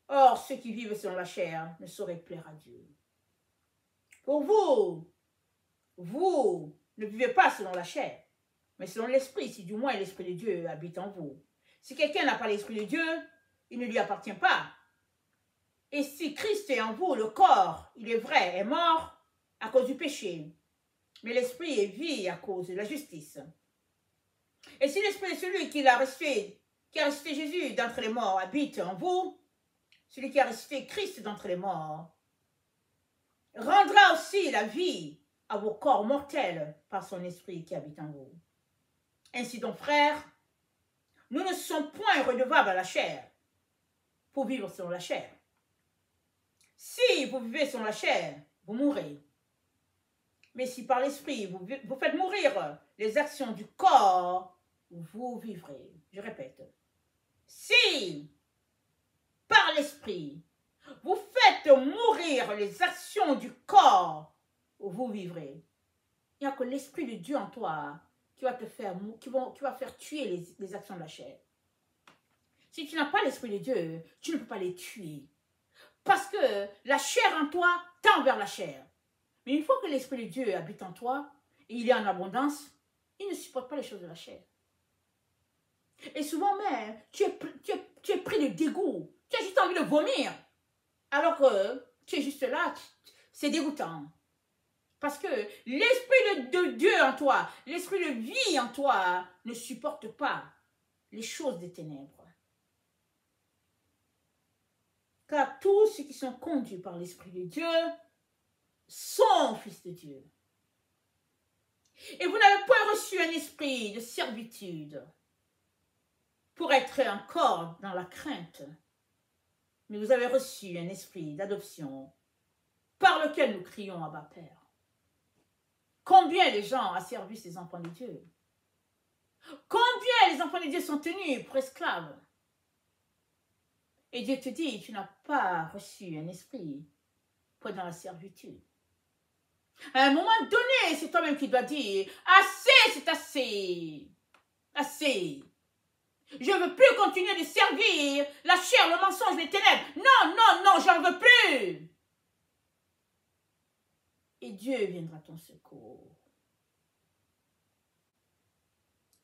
Or, ceux qui vivent selon la chair ne sauraient plaire à Dieu. Pour vous, vous ne vivez pas selon la chair, mais selon l'esprit, si du moins l'esprit de Dieu habite en vous. Si quelqu'un n'a pas l'esprit de Dieu, il ne lui appartient pas. Et si Christ est en vous, le corps, il est vrai, est mort à cause du péché, mais l'esprit est vie à cause de la justice. Et si l'esprit de celui qui a ressuscité Jésus d'entre les morts habite en vous, celui qui a ressuscité Christ d'entre les morts rendra aussi la vie à vos corps mortels par son esprit qui habite en vous. Ainsi donc, frères, nous ne sommes point redevables à la chair pour vivre selon la chair. Si vous vivez selon la chair, vous mourrez. Mais si par l'esprit vous faites mourir les actions du corps, vous vivrez. Je répète. Si par l'esprit vous faites mourir les actions du corps, vous vivrez. Il n'y a que l'esprit de Dieu en toi qui va te faire, qui va faire tuer les actions de la chair. Si tu n'as pas l'esprit de Dieu, tu ne peux pas les tuer. Parce que la chair en toi tend vers la chair. Mais une fois que l'esprit de Dieu habite en toi, et il est en abondance, il ne supporte pas les choses de la chair. Et souvent même, tu es pris de dégoût. Tu as juste envie de vomir. Alors que tu es juste là, c'est dégoûtant. Parce que l'esprit de Dieu en toi, l'esprit de vie en toi ne supporte pas les choses des ténèbres. Car tous ceux qui sont conduits par l'Esprit de Dieu sont fils de Dieu. Et vous n'avez point reçu un esprit de servitude pour être encore dans la crainte, mais vous avez reçu un esprit d'adoption par lequel nous crions Abba Père. Combien les gens asservissent les enfants de Dieu? Combien les enfants de Dieu sont tenus pour esclaves? Et Dieu te dit, tu n'as pas reçu un esprit pour être dans la servitude. À un moment donné, c'est toi-même qui dois dire, assez, c'est assez. Assez. Je ne veux plus continuer de servir la chair, le mensonge, les ténèbres. Non, non, non, j'en veux plus. Et Dieu viendra à ton secours.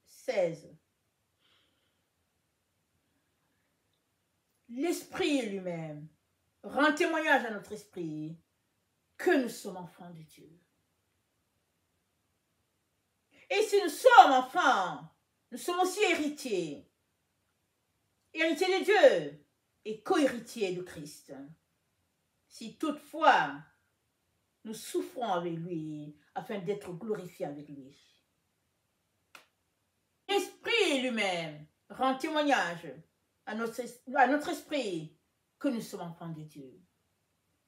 16. L'Esprit lui-même rend témoignage à notre esprit que nous sommes enfants de Dieu. Et si nous sommes enfants, nous sommes aussi héritiers. Héritiers de Dieu et co-héritiers de Christ. Si toutefois nous souffrons avec lui afin d'être glorifiés avec lui. L'Esprit lui-même rend témoignage à notre esprit que nous sommes enfants de Dieu.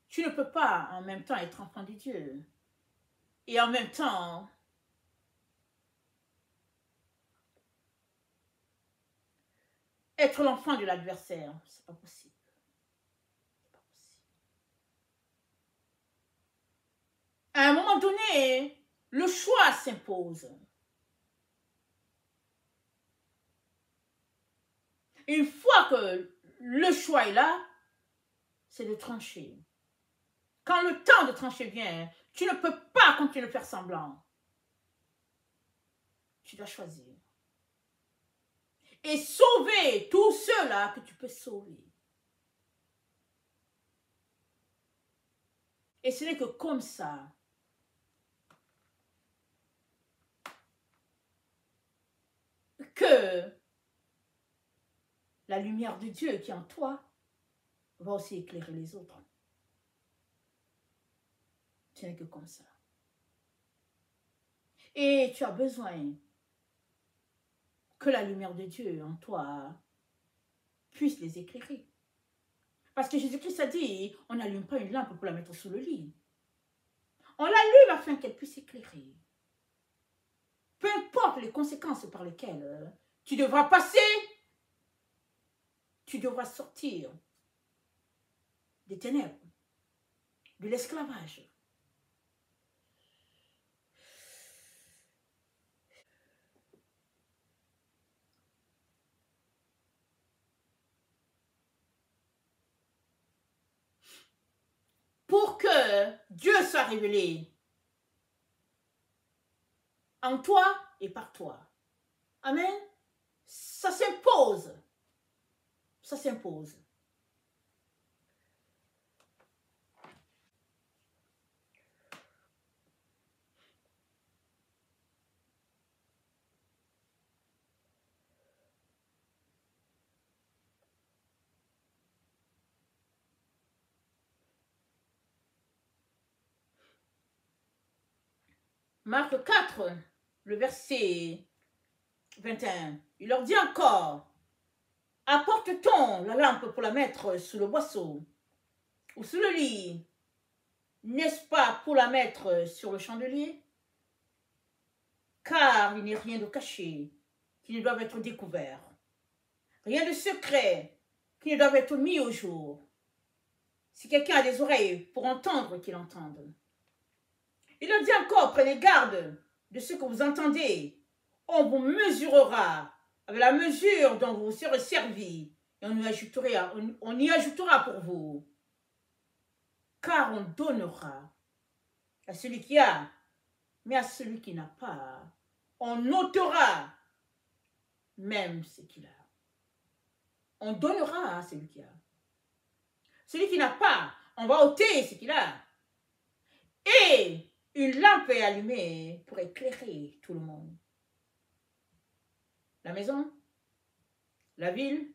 Tu ne peux pas en même temps être enfant de Dieu et en même temps être l'enfant de l'adversaire. C'est pas possible. C'est pas possible. À un moment donné, le choix s'impose. Une fois que le choix est là, c'est de trancher. Quand le temps de trancher vient, tu ne peux pas continuer de faire semblant. Tu dois choisir. Et sauver tous ceux-là que tu peux sauver. Et ce n'est que comme ça que la lumière de Dieu qui est en toi va aussi éclairer les autres. Ce n'est que comme ça. Et tu as besoin que la lumière de Dieu en toi puisse les éclairer. Parce que Jésus-Christ a dit, on n'allume pas une lampe pour la mettre sous le lit. On l'allume afin qu'elle puisse éclairer. Peu importe les conséquences par lesquelles tu devras passer, tu devras sortir des ténèbres, de l'esclavage. Pour que Dieu soit révélé en toi et par toi. Amen. Ça s'impose. Ça s'impose. Marc 4, le verset 21. Il leur dit encore, apporte-t-on la lampe pour la mettre sous le boisseau ou sous le lit? N'est-ce pas pour la mettre sur le chandelier? Car il n'est rien de caché qui ne doit être découvert. Rien de secret qui ne doit être mis au jour. Si quelqu'un a des oreilles pour entendre, qu'il entende. Il leur dit encore, prenez garde de ce que vous entendez. On vous mesurera avec la mesure dont vous serez servi et on y ajoutera pour vous. Car on donnera à celui qui a, mais à celui qui n'a pas, on ôtera même ce qu'il a. On donnera à celui qui a. Celui qui n'a pas, on va ôter ce qu'il a. Et une lampe est allumée pour éclairer tout le monde. La maison, la ville,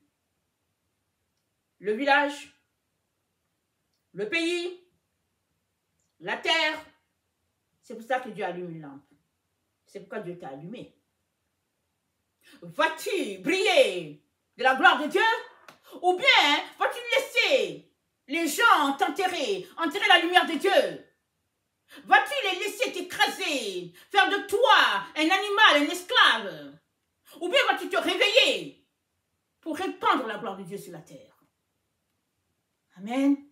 le village, le pays, la terre. C'est pour ça que Dieu allume une lampe. C'est pourquoi Dieu t'a allumé. Vas-tu briller de la gloire de Dieu? Ou bien vas-tu laisser les gens t'enterrer, enterrer la lumière de Dieu? Vas-tu les laisser t'écraser, faire de toi un animal, un esclave? Ou bien vas-tu te réveiller pour répandre la gloire de Dieu sur la terre? Amen.